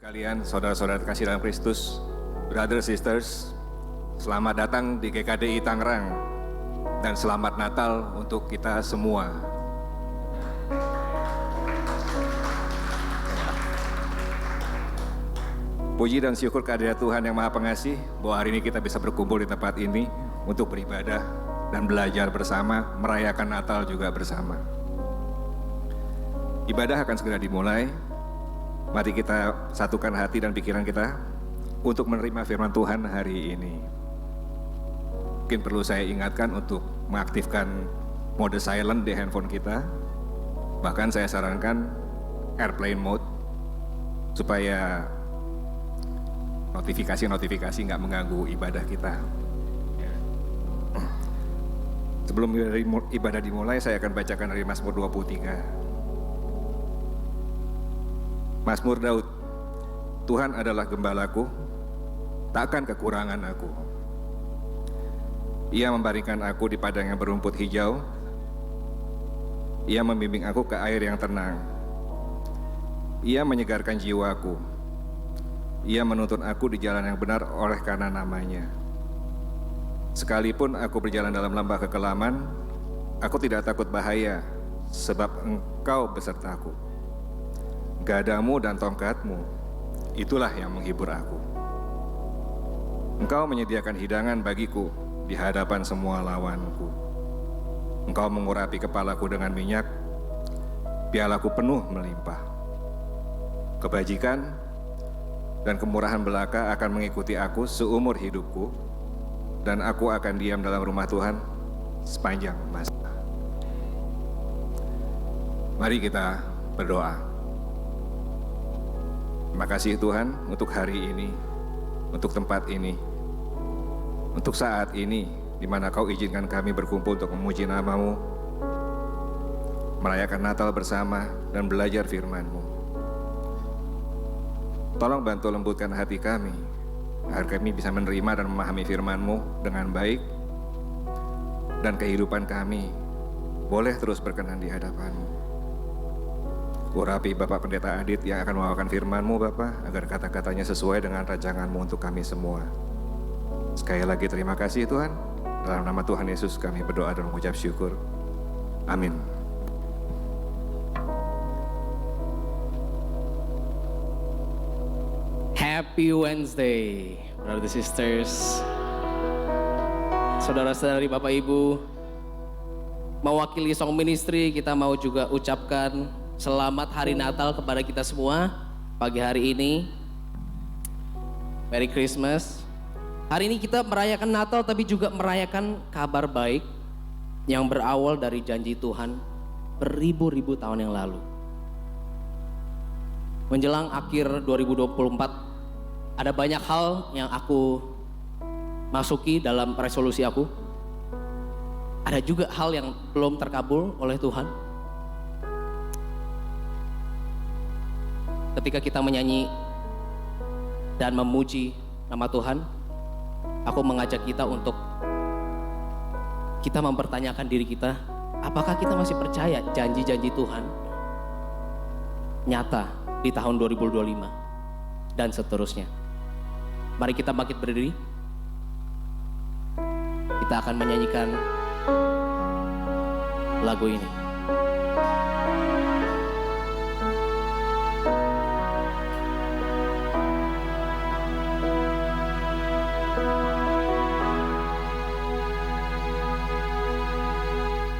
Kalian, saudara-saudara kasih dalam Kristus, brother sisters, selamat datang di GKDI Tangerang dan selamat Natal untuk kita semua. Puji dan syukur kehadirat Tuhan yang Maha Pengasih bahwa hari ini kita bisa berkumpul di tempat ini untuk beribadah dan belajar bersama, merayakan Natal juga bersama. Ibadah akan segera dimulai. Mari kita satukan hati dan pikiran kita untuk menerima firman Tuhan hari ini. Mungkin perlu saya ingatkan untuk mengaktifkan mode silent di handphone kita. Bahkan saya sarankan airplane mode supaya notifikasi nggak mengganggu ibadah kita. Sebelum ibadah dimulai, saya akan bacakan dari Mazmur 23. Mazmur Daud, Tuhan adalah gembalaku, takkan kekurangan aku. Ia membaringkan aku di padang yang berumput hijau. Ia membimbing aku ke air yang tenang. Ia menyegarkan jiwaku. Ia menuntun aku di jalan yang benar oleh karena namanya. Sekalipun aku berjalan dalam lembah kekelaman, aku tidak takut bahaya, sebab Engkau besertaku. Gadamu dan tongkatmu, itulah yang menghibur aku. Engkau menyediakan hidangan bagiku di hadapan semua lawanku. Engkau mengurapi kepalaku dengan minyak, pialaku penuh melimpah. Kebajikan dan kemurahan belaka akan mengikuti aku seumur hidupku, dan aku akan diam dalam rumah Tuhan sepanjang masa. Mari kita berdoa. Terima kasih Tuhan untuk hari ini, untuk tempat ini, untuk saat ini, di mana Kau izinkan kami berkumpul untuk memuji nama-Mu, merayakan Natal bersama, dan belajar firman-Mu. Tolong bantu lembutkan hati kami, agar kami bisa menerima dan memahami firman-Mu dengan baik, dan kehidupan kami boleh terus berkenan di hadapan-Mu. Urapi Bapak Pendeta Adit yang akan membawakan firman-Mu, Bapak, agar kata-katanya sesuai dengan rancangan-Mu untuk kami semua. Sekali lagi terima kasih Tuhan. Dalam nama Tuhan Yesus kami berdoa dan mengucap syukur. Amin. Happy Wednesday, brothers and sisters. Saudara-saudari, Bapak Ibu, mewakili Song Ministry, kita mau juga ucapkan selamat Hari Natal kepada kita semua pagi hari ini. Merry Christmas. Hari ini kita merayakan Natal tapi juga merayakan kabar baik yang berawal dari janji Tuhan beribu-ribu tahun yang lalu. Menjelang akhir 2024, ada banyak hal yang aku masuki dalam resolusi aku. Ada juga hal yang belum terkabul oleh Tuhan. Ketika kita menyanyi dan memuji nama Tuhan, aku mengajak kita untuk kita mempertanyakan diri kita, apakah kita masih percaya janji-janji Tuhan nyata di tahun 2025 dan seterusnya. Mari kita bangkit berdiri. Kita akan menyanyikan lagu ini.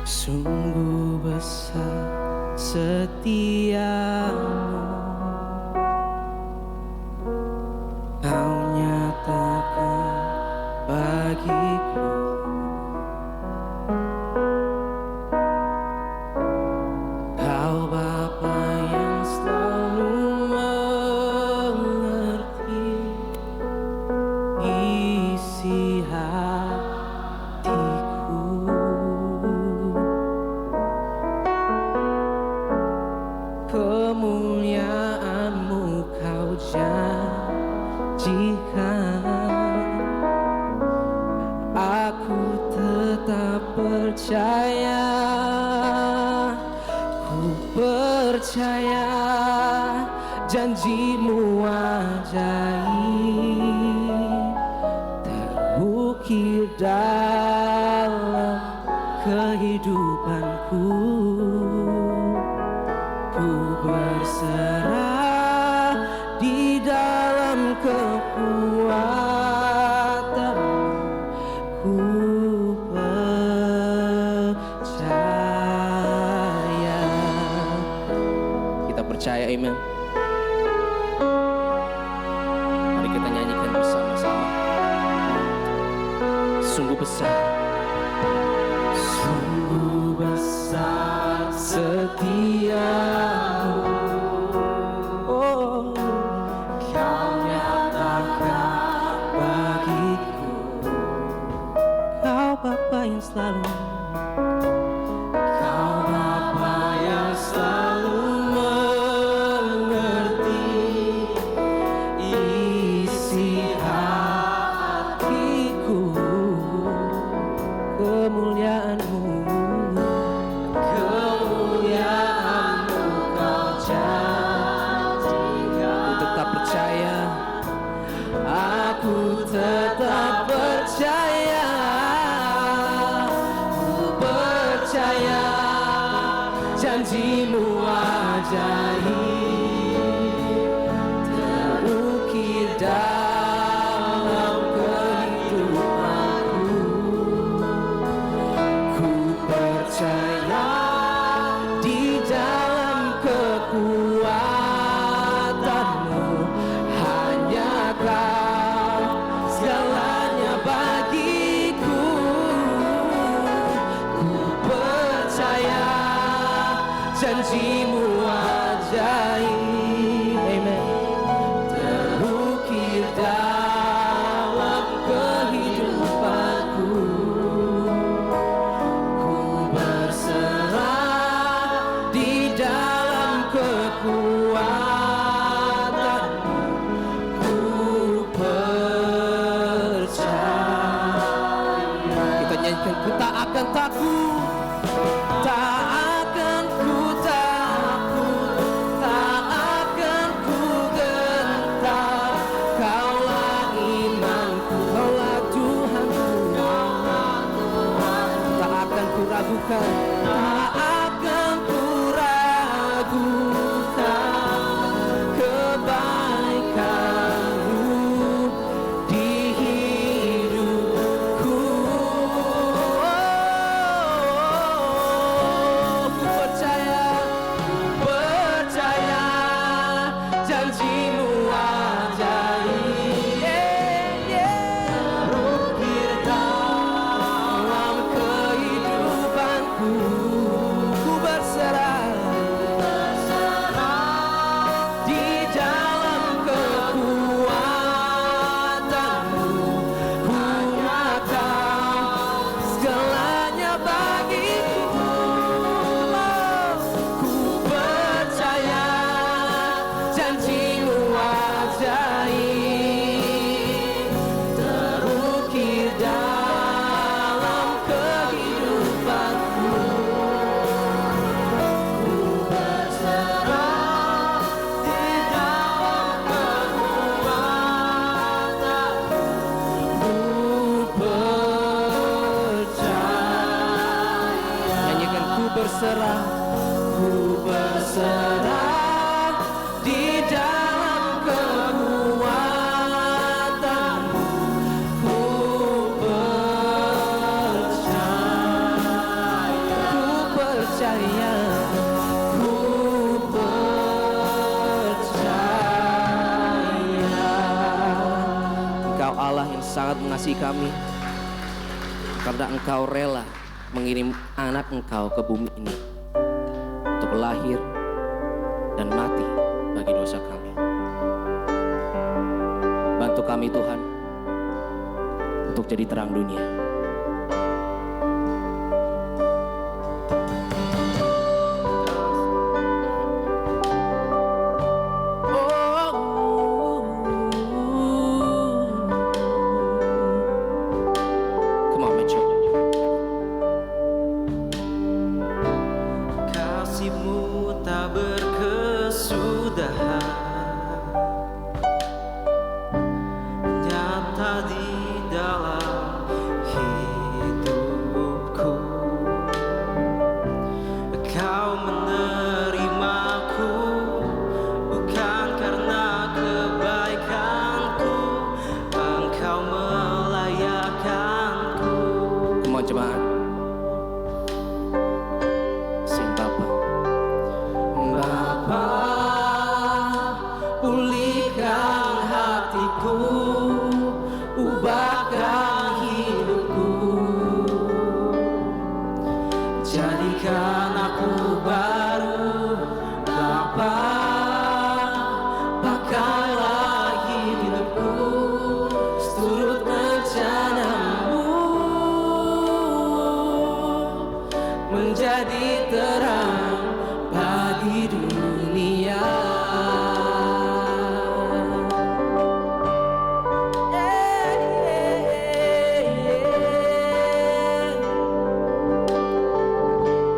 Sungguh besar setiamu, Kau nyatakan bagiku. Kau Bapa yang selalu mengerti isi hatiku. Kemuliaan-Mu Kau janjikan, aku tetap percaya, ku percaya janjimu ajaib terukir dalam kehidupanku. Ku berserah di dalam kekuatan. Ku percaya. Kita percaya, amen. Mari kita nyanyikan bersama-sama. Sungguh besar, sungguh besar setiamu. Oh, Kau nyatakan bagiku. Kau Bapa yang selalu, Kau Bapa yang selalu mengerti isi hatiku. Kemuliaan-Mu, kemuliaan-Mu Kau janjikan. Aku tetap percaya, aku tetap percaya, ku percaya janji-Mu ajaib terukir dalam kehidupanku. Ku percaya di dalam kekuatan-Mu, hanya Kau segalanya bagiku. Ku percaya janji-Mu ajaib, amen, terukir dalam kehidupanku. Ku berserah di dalam kekuatan-Mu. Ku percaya. Kita nyanyikan, ku tak akan takut, tak akan ku takut, tak akan ku gentar. Kaulah imanku, Kaulah Tuhanku. Tak akan ku ragukan, tak akan ku ragukan kebaikan-Mu di hidupku. Ku percaya janji-Mu ajaib terukir dalam kehidupanku. Ku berserah di dalam kekuatan-Mu, ku nyatakan segalanya bagiku. Ku percaya janji-Mu ajaib terukir dalam kehidupanku. Ku berserah di dalam kekuatan-Mu. Ku percaya. Nyanyikan, ku berserah, ku berserah di dalam kekuatan-Mu. Ku percaya, ku percaya, ku percaya. Engkau Allah yang sangat mengasihi kami, karena Engkau rela mengirim anak Engkau ke bumi ini untuk lahir dan mati bagi dosa kami. Bantu kami Tuhan untuk jadi terang dunia. Come on, Mitchell. Kasih-Mu tak berkesudahan, bagi dunia.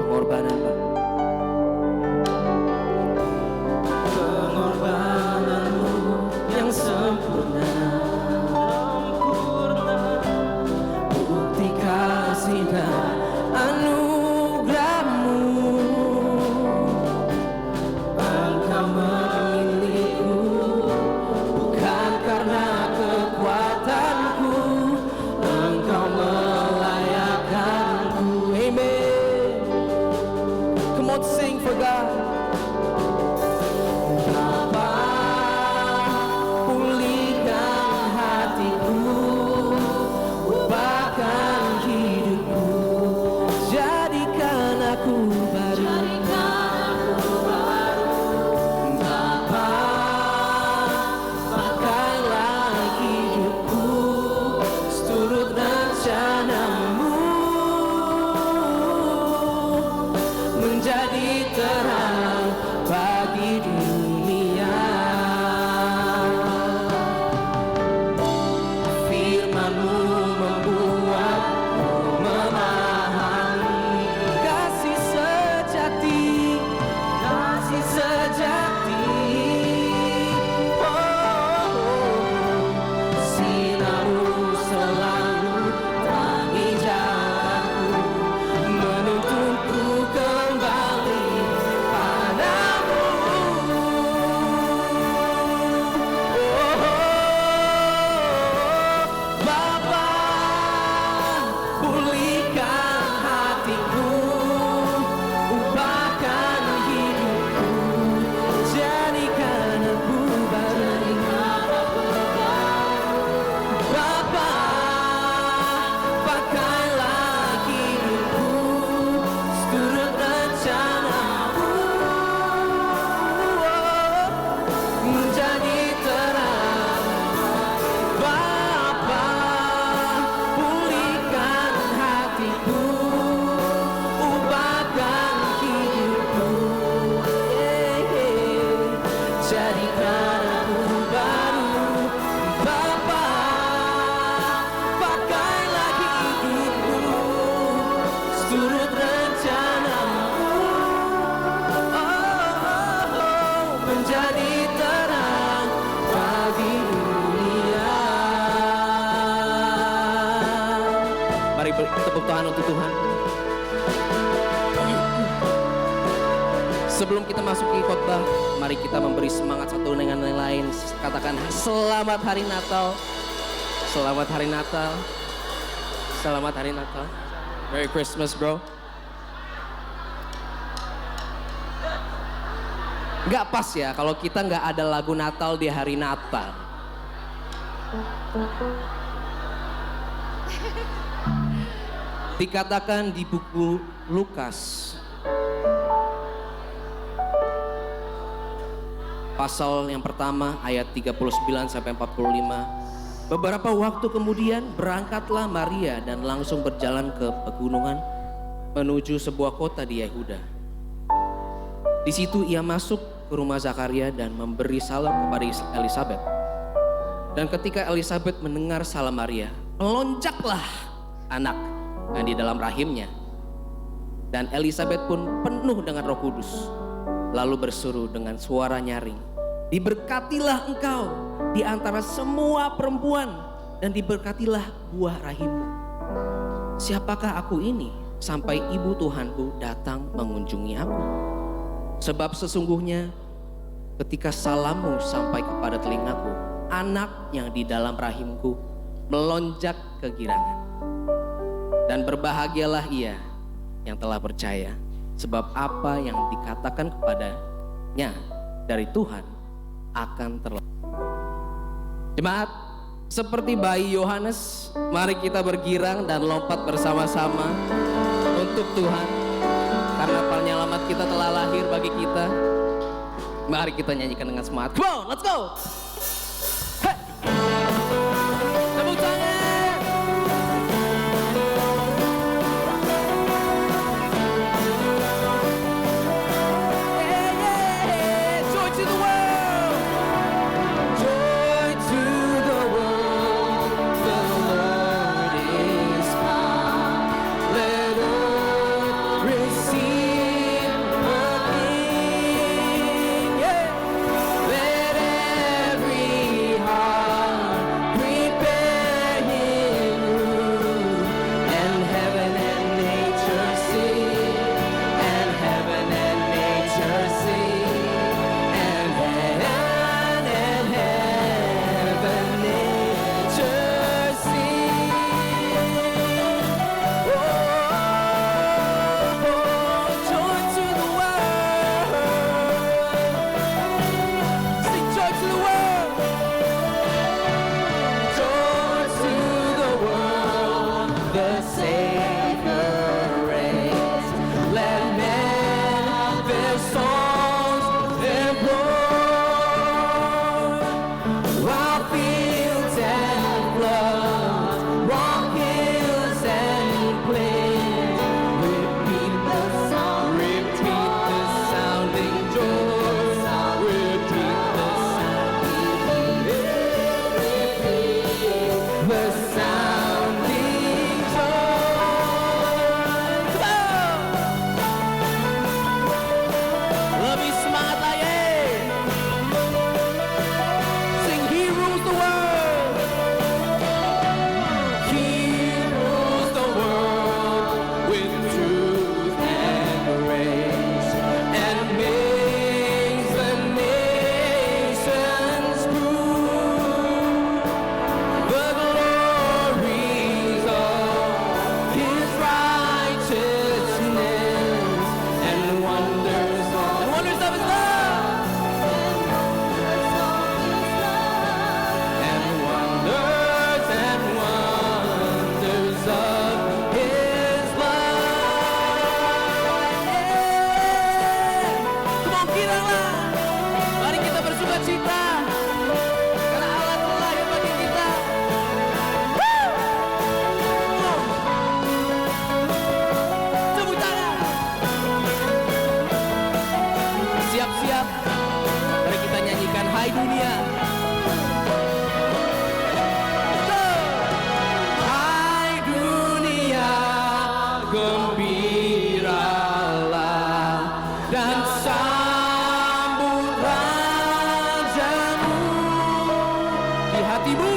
Pengorbanan, Pak. Pengorbananmu yang sempurna, bukti kasih dan anugerahmu. Engkau memilihku bukan karena kekuatanku, Engkau melayakkanku. Amen. Come on, sing for God. Bapa, pulihkan hatiku, ubahkan hidupku, jadikan aku baru. Bapa, pakailah hidupku seturut rencanamu, menjadi terang bagi dunia. Firman-Mu membuatku memahami kasih sejati, kasih sejati. Sinar-Mu selalu terangi jalanku, menuntunku kembali padamu. Bapa, pulihkan hatiku, ubahkan hidupku, jadikan aku baru. Bapa, pakailah hidupku seturut rencanamu, menjadi terang. Bapa, pulihkan hatiku, ubahkan hidupku, jadikan aku baru. Bapa, pakailah hidupku seturut rencanamu, menjadi terang bagi dunia. Mari beri tepuk tangan untuk Tuhan. Sebelum kita masuki khotbah, mari kita memberi semangat satu dengan yang lain. Katakan selamat hari Natal. Selamat hari Natal. Selamat hari Natal. Merry Christmas, bro. Nggak pas ya kalau kita nggak ada lagu Natal di hari Natal. Dikatakan di buku Lukas pasal yang pertama ayat 39 sampai 45. Beberapa waktu kemudian berangkatlah Maria dan langsung berjalan ke pegunungan menuju sebuah kota di Yehuda. Di situ ia masuk ke rumah Zakaria dan memberi salam kepada Elisabet. Dan ketika Elisabet mendengar salam Maria, melonjaklah anak yang di dalam rahimnya. Dan Elisabet pun penuh dengan Roh Kudus, lalu berseru dengan suara nyaring, "Diberkatilah engkau di antara semua perempuan, dan diberkatilah buah rahimmu. Siapakah aku ini sampai ibu Tuhanku datang mengunjungi aku? Sebab sesungguhnya ketika salammu sampai kepada telingaku, anak yang di dalam rahimku melonjak kegirangan. Dan berbahagialah ia yang telah percaya, sebab apa yang dikatakan kepadanya dari Tuhan akan terlaksana." Jemaat, seperti bayi Yohanes, mari kita bergirang dan lompat bersama-sama untuk Tuhan. Karena penyelamat kita telah lahir bagi kita. Mari kita nyanyikan dengan semangat. Come on, let's go. Hey. Tepuk tangan. Yeah, yeah. bergembiralah. Mari kita bersuka cita. Karena Allah telah lahir bagi kita. Tepuk tangan. Siap-siap. Mari kita nyanyikan Hai Dunia. Hai dunia, gembiralah dan sambut rajamu. Di hatimu,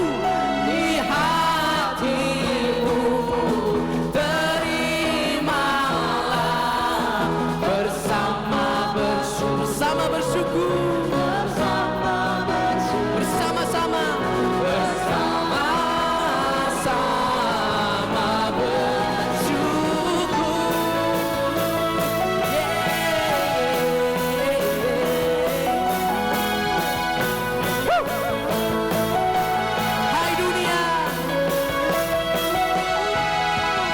terimalah bersama bersyukur, bersama-sama bersyukur. Hai dunia,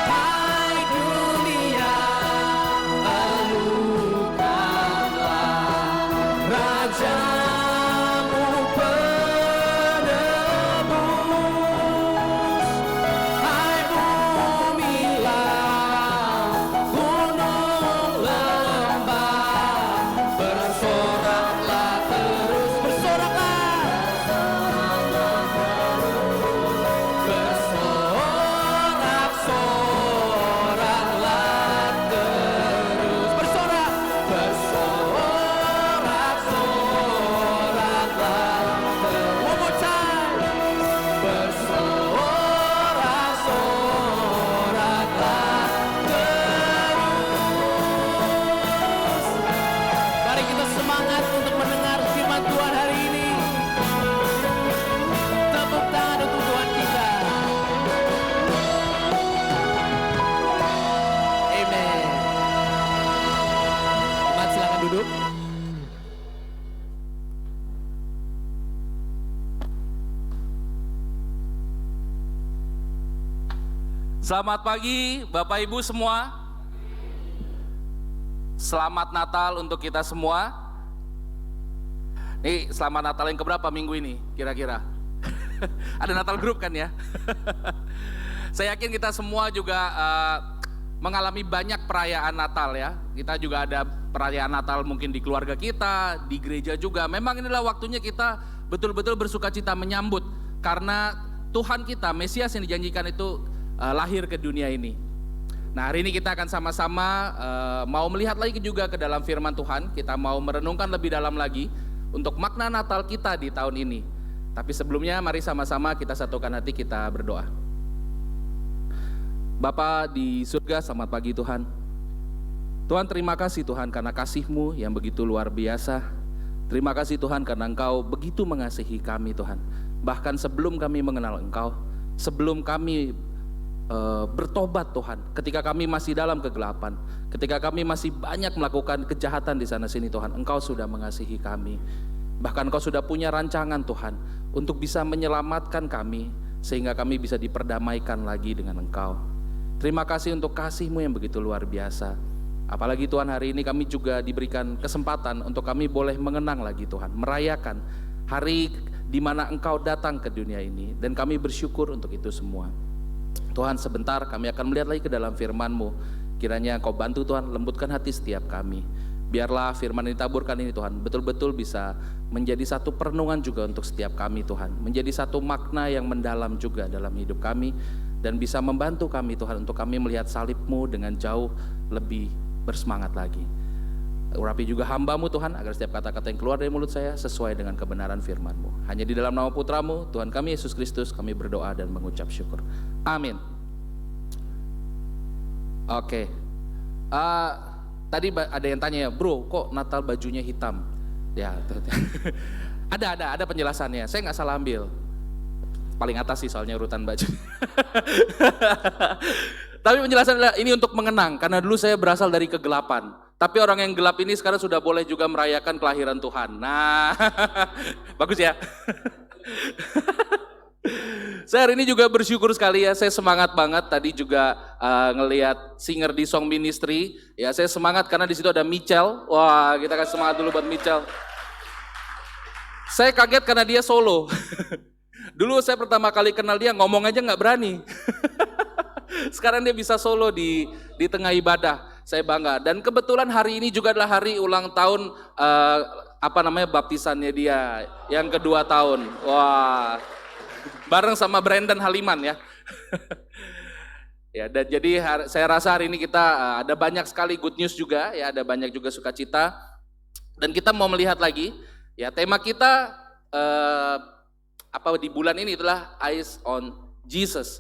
hai dunia, alukanlah rajamu penebus. Hai bumilah, gunung lembah, bersoraklah terus, bersoraklah, bersorak-soraklah terus, bersorak, bersorak-soraklah terus. One more time. Bersorak-soraklah terus. Mari kita semangat untuk mendengar firman Tuhan hari ini. Tepuk tangan untuk Tuhan kita. Amen. Jemaat silakan duduk. Selamat pagi Bapak Ibu semua. Selamat Natal untuk kita semua. Nih selamat Natal yang keberapa minggu ini kira-kira? Ada Natal grup kan ya? Saya yakin kita semua juga mengalami banyak perayaan Natal ya. Kita juga ada perayaan Natal mungkin di keluarga kita, di gereja juga. Memang inilah waktunya kita betul-betul bersukacita menyambut. Karena Tuhan kita, Mesias yang dijanjikan itu lahir ke dunia ini. Nah hari ini kita akan sama-sama mau melihat lagi juga ke dalam firman Tuhan. Kita mau merenungkan lebih dalam lagi untuk makna Natal kita di tahun ini. Tapi sebelumnya mari sama-sama kita satukan hati, kita berdoa. Bapa di surga, selamat pagi Tuhan. Tuhan terima kasih Tuhan karena kasih-Mu yang begitu luar biasa. Terima kasih Tuhan karena Engkau begitu mengasihi kami Tuhan. Bahkan sebelum kami mengenal Engkau, sebelum kami bertobat Tuhan, ketika kami masih dalam kegelapan, ketika kami masih banyak melakukan kejahatan di sana sini Tuhan, Engkau sudah mengasihi kami. Bahkan Engkau sudah punya rancangan Tuhan untuk bisa menyelamatkan kami sehingga kami bisa diperdamaikan lagi dengan Engkau. Terima kasih untuk kasih-Mu yang begitu luar biasa. Apalagi Tuhan hari ini kami juga diberikan kesempatan untuk kami boleh mengenang lagi Tuhan, merayakan hari di mana Engkau datang ke dunia ini, dan kami bersyukur untuk itu semua. Tuhan sebentar kami akan melihat lagi ke dalam firman-Mu. Kiranya Engkau bantu Tuhan, lembutkan hati setiap kami. Biarlah firman yang ditaburkan ini Tuhan betul-betul bisa menjadi satu perenungan juga untuk setiap kami Tuhan. Menjadi satu makna yang mendalam juga dalam hidup kami. Dan bisa membantu kami Tuhan untuk kami melihat salib-Mu dengan jauh lebih bersemangat lagi. Urapi juga hamba-Mu Tuhan, agar setiap kata-kata yang keluar dari mulut saya sesuai dengan kebenaran firman-Mu. Hanya di dalam nama Putra-Mu, Tuhan kami Yesus Kristus, kami berdoa dan mengucap syukur. Amin. Oke. Tadi ada yang tanya ya, bro, kok Natal bajunya hitam? Ya, ada penjelasannya. Saya nggak salah ambil. Paling atas sih soalnya urutan baju. Tapi penjelasan adalah ini untuk mengenang, karena dulu saya berasal dari kegelapan. Tapi orang yang gelap ini sekarang sudah boleh juga merayakan kelahiran Tuhan. Nah, bagus ya. Saya hari ini juga bersyukur sekali ya, saya semangat banget tadi juga ngelihat singer di Song Ministry. Ya, saya semangat karena di situ ada Michelle. Wah, kita kasih semangat dulu buat Michelle. Saya kaget karena dia solo. Dulu saya pertama kali kenal dia ngomong aja nggak berani. Sekarang dia bisa solo di tengah ibadah. Saya bangga. Dan kebetulan hari ini juga adalah hari ulang tahun baptisannya dia yang kedua tahun. Wah, bareng sama Brandon Haliman ya. Ya, dan jadi saya rasa hari ini kita ada banyak sekali good news juga ya, ada banyak juga sukacita. Dan kita mau melihat lagi ya, tema kita di bulan ini adalah Eyes on Jesus.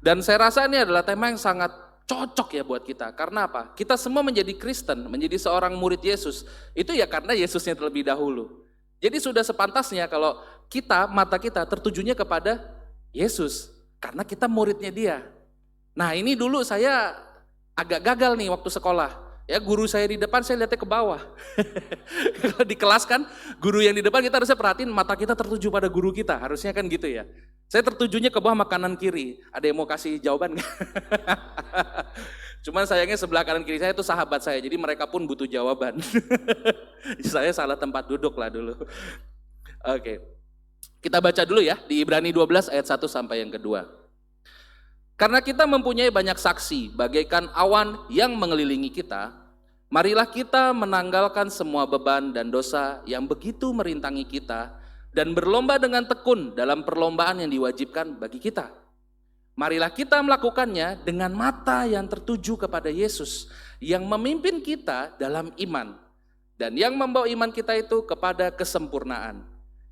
Dan saya rasa ini adalah tema yang sangat cocok ya buat kita. Karena apa? Kita semua menjadi Kristen, menjadi seorang murid Yesus. Itu ya karena Yesusnya terlebih dahulu. Jadi sudah sepantasnya kalau mata kita tertujunya kepada Yesus. Karena kita muridnya dia. Nah ini dulu saya agak gagal nih waktu sekolah. Ya guru saya di depan saya lihatnya ke bawah. Kalau di kelas kan guru yang di depan kita harusnya perhatiin mata kita tertuju pada guru kita. Harusnya kan gitu ya. Saya tertujunya ke bawah sama kanan kiri. Ada yang mau kasih jawaban nggak? Cuman sayangnya sebelah kanan kiri saya itu sahabat saya. Jadi mereka pun butuh jawaban. Saya salah tempat duduk lah dulu. Oke. Kita baca dulu ya di Ibrani 12 ayat 1 sampai yang kedua. Karena kita mempunyai banyak saksi bagaikan awan yang mengelilingi kita, marilah kita menanggalkan semua beban dan dosa yang begitu merintangi kita dan berlomba dengan tekun dalam perlombaan yang diwajibkan bagi kita. Marilah kita melakukannya dengan mata yang tertuju kepada Yesus yang memimpin kita dalam iman dan yang membawa iman kita itu kepada kesempurnaan.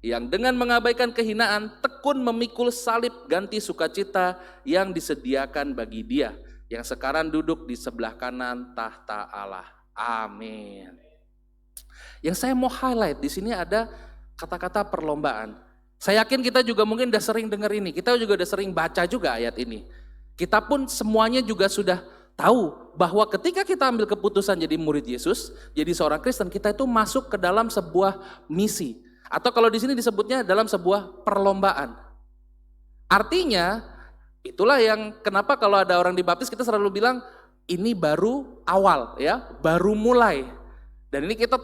Yang dengan mengabaikan kehinaan tekun memikul salib ganti sukacita yang disediakan bagi dia yang sekarang duduk di sebelah kanan tahta Allah. Amin. Yang saya mau highlight di sini ada kata-kata perlombaan. Saya yakin kita juga mungkin udah sering dengar ini, kita juga udah sering baca juga ayat ini. Kita pun semuanya juga sudah tahu bahwa ketika kita ambil keputusan jadi murid Yesus, jadi seorang Kristen, kita itu masuk ke dalam sebuah misi. Atau kalau di sini disebutnya dalam sebuah perlombaan. Artinya, itulah yang kenapa kalau ada orang dibaptis kita selalu bilang ini baru awal ya, baru mulai. Dan ini kita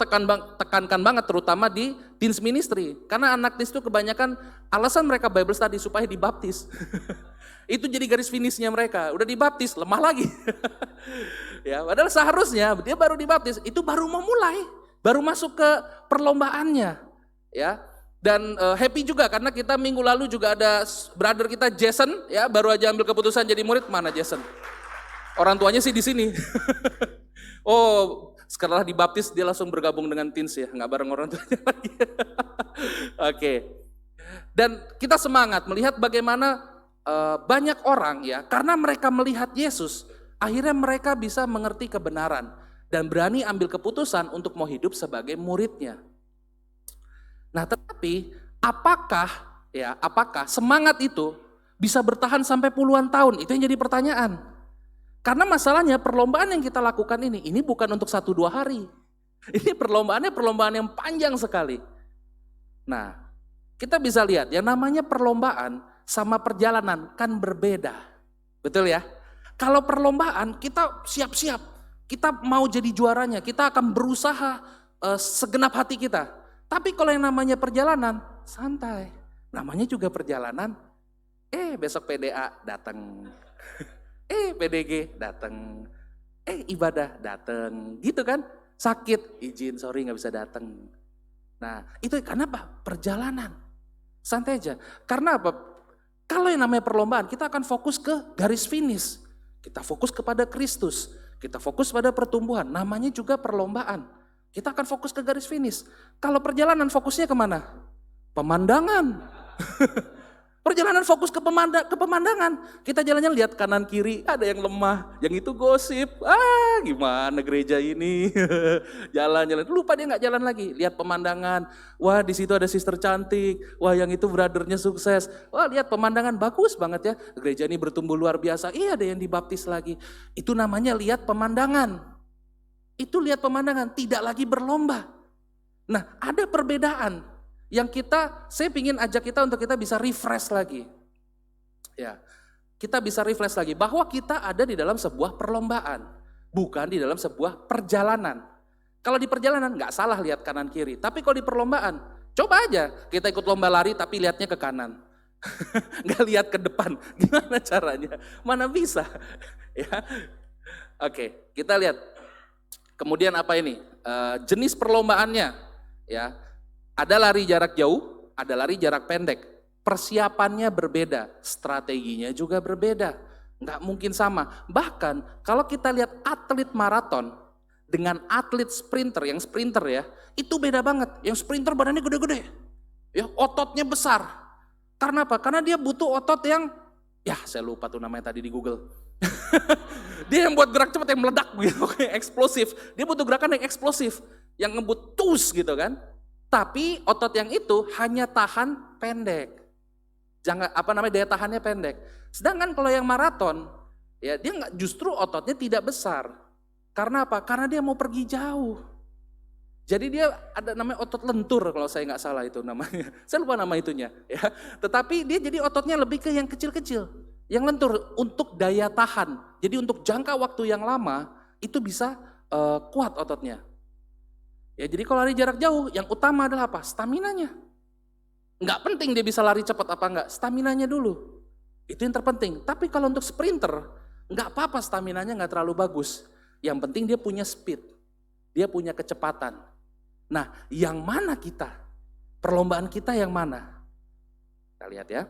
tekankan banget terutama di teens ministry. Karena anak teens itu kebanyakan alasan mereka Bible study supaya dibaptis. Itu jadi garis finishnya mereka, udah dibaptis lemah lagi. Ya, padahal seharusnya dia baru dibaptis, itu baru memulai, baru masuk ke perlombaannya. Ya, dan happy juga karena kita minggu lalu juga ada brother kita Jason ya baru aja ambil keputusan jadi murid. Mana Jason? Orang tuanya sih di sini. Oh, setelah dibaptis dia langsung bergabung dengan teens ya, nggak bareng orang tuanya lagi. Oke. Dan kita semangat melihat bagaimana banyak orang ya karena mereka melihat Yesus, akhirnya mereka bisa mengerti kebenaran dan berani ambil keputusan untuk mau hidup sebagai muridnya. Nah, tetapi apakah semangat itu bisa bertahan sampai puluhan tahun? Itu yang jadi pertanyaan. Karena masalahnya perlombaan yang kita lakukan ini bukan untuk 1-2 hari. Ini perlombaan yang panjang sekali. Nah, kita bisa lihat yang namanya perlombaan sama perjalanan kan berbeda. Betul ya? Kalau perlombaan kita siap-siap, kita mau jadi juaranya, kita akan berusaha segenap hati kita. Tapi kalau yang namanya perjalanan, santai. Namanya juga perjalanan. Besok PDA datang. PDG datang. Ibadah datang. Gitu kan? Sakit, izin, sorry gak bisa datang. Nah, itu karena apa? Perjalanan. Santai aja. Karena apa? Kalau yang namanya perlombaan, kita akan fokus ke garis finish. Kita fokus kepada Kristus. Kita fokus pada pertumbuhan. Namanya juga perlombaan. Kita akan fokus ke garis finish. Kalau perjalanan fokusnya kemana? Pemandangan. Perjalanan fokus ke pemandangan. Kita jalannya lihat kanan kiri, ada yang lemah, yang itu gosip. Gimana gereja ini? Jalan-jalan, lupa dia nggak jalan lagi. Lihat pemandangan. Wah, di situ ada sister cantik. Wah, yang itu brothernya sukses. Wah, lihat pemandangan bagus banget ya. Gereja ini bertumbuh luar biasa. Ada yang dibaptis lagi. Itu namanya lihat pemandangan. Itu lihat pemandangan, tidak lagi berlomba. Nah, ada perbedaan yang saya ingin ajak kita untuk kita bisa refresh lagi. Ya, kita bisa refresh lagi bahwa kita ada di dalam sebuah perlombaan, bukan di dalam sebuah perjalanan. Kalau di perjalanan nggak salah lihat kanan kiri, tapi kalau di perlombaan, coba aja kita ikut lomba lari tapi lihatnya ke kanan. Nggak lihat ke depan, gimana caranya? Mana bisa? Ya, oke, kita lihat. Kemudian apa ini? Jenis perlombaannya, ya, ada lari jarak jauh, ada lari jarak pendek. Persiapannya berbeda, strateginya juga berbeda, nggak mungkin sama. Bahkan kalau kita lihat atlet maraton dengan atlet sprinter, yang sprinter ya, itu beda banget. Yang sprinter badannya gede-gede, ya, ototnya besar. Karena apa? Karena dia butuh otot yang, ya saya lupa tuh namanya tadi di Google. Dia yang buat gerak cepat, yang meledak gitu, kayak eksplosif. Dia butuh gerakan yang eksplosif, yang ngebut tus gitu kan. Tapi otot yang itu hanya tahan pendek. Jangan daya tahannya pendek. Sedangkan kalau yang maraton, ya dia nggak, justru ototnya tidak besar. Karena apa? Karena dia mau pergi jauh. Jadi dia ada namanya otot lentur kalau saya nggak salah itu namanya. Saya lupa nama itunya. Ya. Tetapi dia jadi ototnya lebih ke yang kecil-kecil, yang lentur untuk daya tahan. Jadi untuk jangka waktu yang lama itu bisa kuat ototnya. Ya jadi kalau lari jarak jauh, yang utama adalah apa? Staminanya. Nggak penting dia bisa lari cepat apa enggak, staminanya dulu. Itu yang terpenting. Tapi kalau untuk sprinter, nggak apa-apa staminanya nggak terlalu bagus. Yang penting dia punya speed, dia punya kecepatan. Nah, yang mana kita? Perlombaan kita yang mana? Kita lihat ya.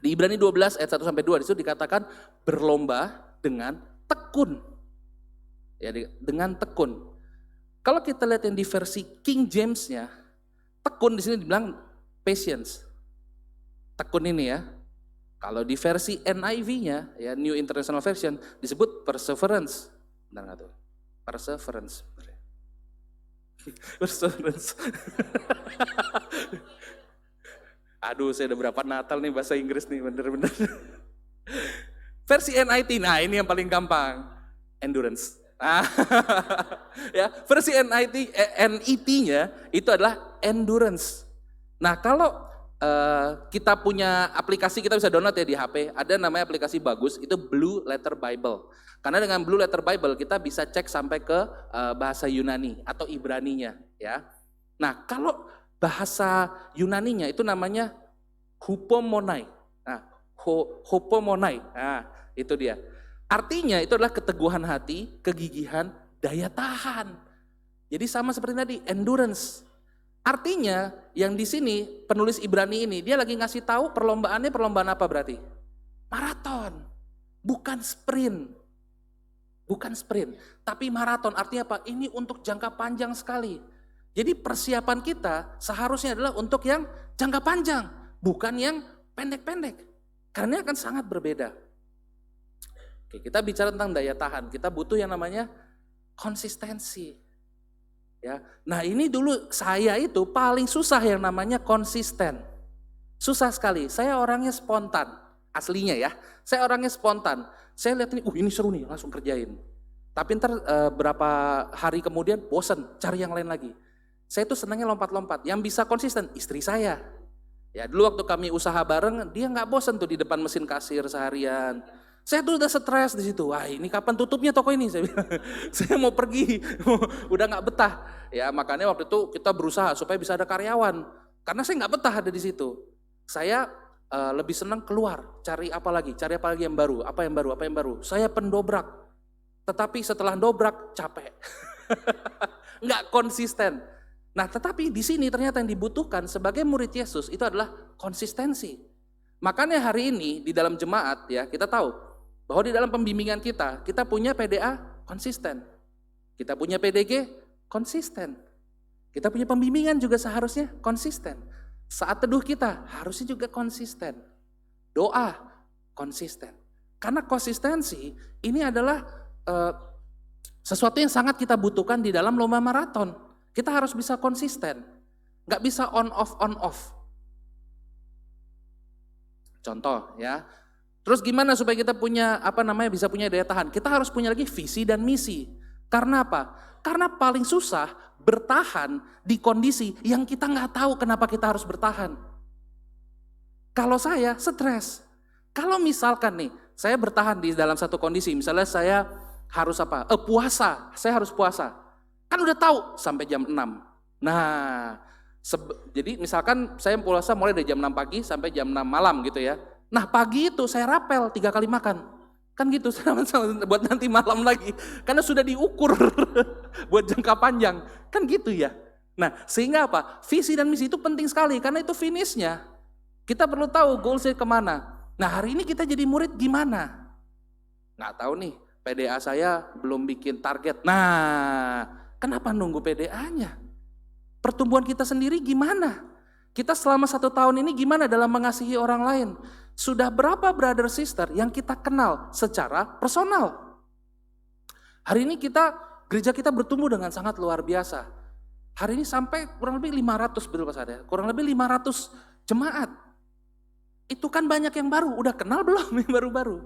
Di Ibrani 12 ayat 1-2 disitu dikatakan berlomba dengan tekun. Ya, dengan tekun. Kalau kita lihat yang di versi King James-nya, tekun di sini dibilang patience. Tekun ini ya. Kalau di versi NIV-nya, ya New International Version, disebut perseverance. Benar nggak tuh? Perseverance. Perseverance. Aduh, saya udah berapa Natal nih bahasa Inggris nih, bener-bener. Versi NIT, nah ini yang paling gampang. Endurance. Ya, versi NIT-nya itu adalah endurance. Nah kalau kita punya aplikasi, kita bisa download ya di HP, ada namanya aplikasi bagus, itu Blue Letter Bible. Karena dengan Blue Letter Bible kita bisa cek sampai ke bahasa Yunani atau Ibraninya ya. Nah kalau bahasa Yunaninya itu namanya hupomonai. Nah, hupomonai, nah itu dia. Artinya itu adalah keteguhan hati, kegigihan, daya tahan. Jadi sama seperti tadi, endurance. Artinya yang di sini penulis Ibrani ini dia lagi ngasih tahu perlombaannya perlombaan apa berarti? Maraton, bukan sprint. Bukan sprint, tapi maraton. Artinya apa? Ini untuk jangka panjang sekali. Jadi persiapan kita seharusnya adalah untuk yang jangka panjang, bukan yang pendek-pendek. Karena akan sangat berbeda. Oke, kita bicara tentang daya tahan, kita butuh yang namanya konsistensi. Ya, nah ini dulu saya itu paling susah yang namanya konsisten. Susah sekali, saya orangnya spontan, aslinya ya. Saya orangnya spontan, saya lihat ini seru nih, langsung kerjain. Tapi ntar berapa hari kemudian bosen, cari yang lain lagi. Saya tuh senangnya lompat-lompat, yang bisa konsisten istri saya. Ya dulu waktu kami usaha bareng, dia nggak bosen tuh di depan mesin kasir seharian. Saya tuh udah stres di situ. Wah ini kapan tutupnya toko ini? Saya bilang, saya mau pergi, udah nggak betah. Ya makanya waktu itu kita berusaha supaya bisa ada karyawan. Karena saya nggak betah ada di situ. Saya lebih senang keluar, cari apa lagi yang baru, apa yang baru. Saya pendobrak. Tetapi setelah dobrak capek, nggak konsisten. Nah tetapi di sini ternyata yang dibutuhkan sebagai murid Yesus itu adalah konsistensi. Makanya hari ini di dalam jemaat ya kita tahu bahwa di dalam pembimbingan kita punya PDA konsisten. Kita punya PDG konsisten. Kita punya pembimbingan juga seharusnya konsisten. Saat teduh kita harusnya juga konsisten. Doa konsisten. Karena konsistensi ini adalah sesuatu yang sangat kita butuhkan di dalam lomba maraton. Kita harus bisa konsisten. Gak bisa on off. Contoh ya. Terus gimana supaya kita punya bisa punya daya tahan? Kita harus punya lagi visi dan misi. Karena apa? Karena paling susah bertahan di kondisi yang kita nggak tahu kenapa kita harus bertahan. Kalau saya stres, Kalau misalkan nih, saya bertahan di dalam satu kondisi, misalnya saya harus puasa, saya harus puasa. Kan udah tahu sampai jam 6. Nah, jadi misalkan saya puasa mulai dari jam 6 pagi sampai jam 6 malam gitu ya. Nah pagi itu saya rapel 3 kali makan. Kan gitu, buat nanti malam lagi. Karena sudah diukur buat jangka panjang. Kan gitu ya. Nah sehingga apa? Visi dan misi itu penting sekali karena itu finishnya. Kita perlu tahu goalsnya kemana. Nah hari ini kita jadi murid gimana? Nggak tahu nih, PDA saya belum bikin target. Nah kenapa nunggu PDA-nya? Pertumbuhan kita sendiri gimana? Kita selama 1 tahun ini gimana dalam mengasihi orang lain? Sudah berapa brother sister yang kita kenal secara personal? Hari ini gereja kita bertumbuh dengan sangat luar biasa. Hari ini sampai kurang lebih 500, betul Pak Sada? Kurang lebih 500 jemaat. Itu kan banyak yang baru, udah kenal belum yang baru-baru?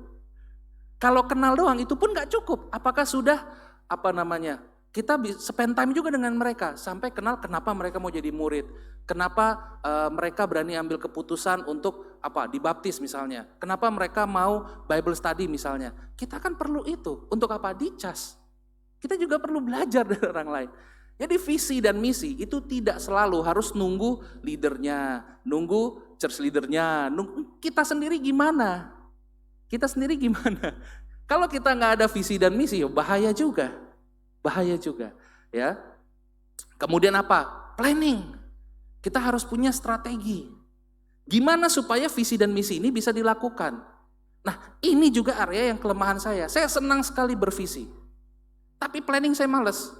Kalau kenal doang itu pun gak cukup. Apakah sudah kita spend time juga dengan mereka sampai kenal kenapa mereka mau jadi murid, kenapa mereka berani ambil keputusan untuk dibaptis misalnya, kenapa mereka mau Bible study misalnya. Kita kan perlu itu untuk dicas. Kita juga perlu belajar dari orang lain. Jadi visi dan misi itu tidak selalu harus nunggu leadernya, nunggu church leadernya, kita sendiri gimana? Kita sendiri gimana? Kalau kita nggak ada visi dan misi, bahaya juga. Bahaya juga, ya. Kemudian planning. Kita harus punya strategi. Gimana supaya visi dan misi ini bisa dilakukan? Nah, ini juga area yang kelemahan saya. Saya senang sekali bervisi. Tapi planning saya males.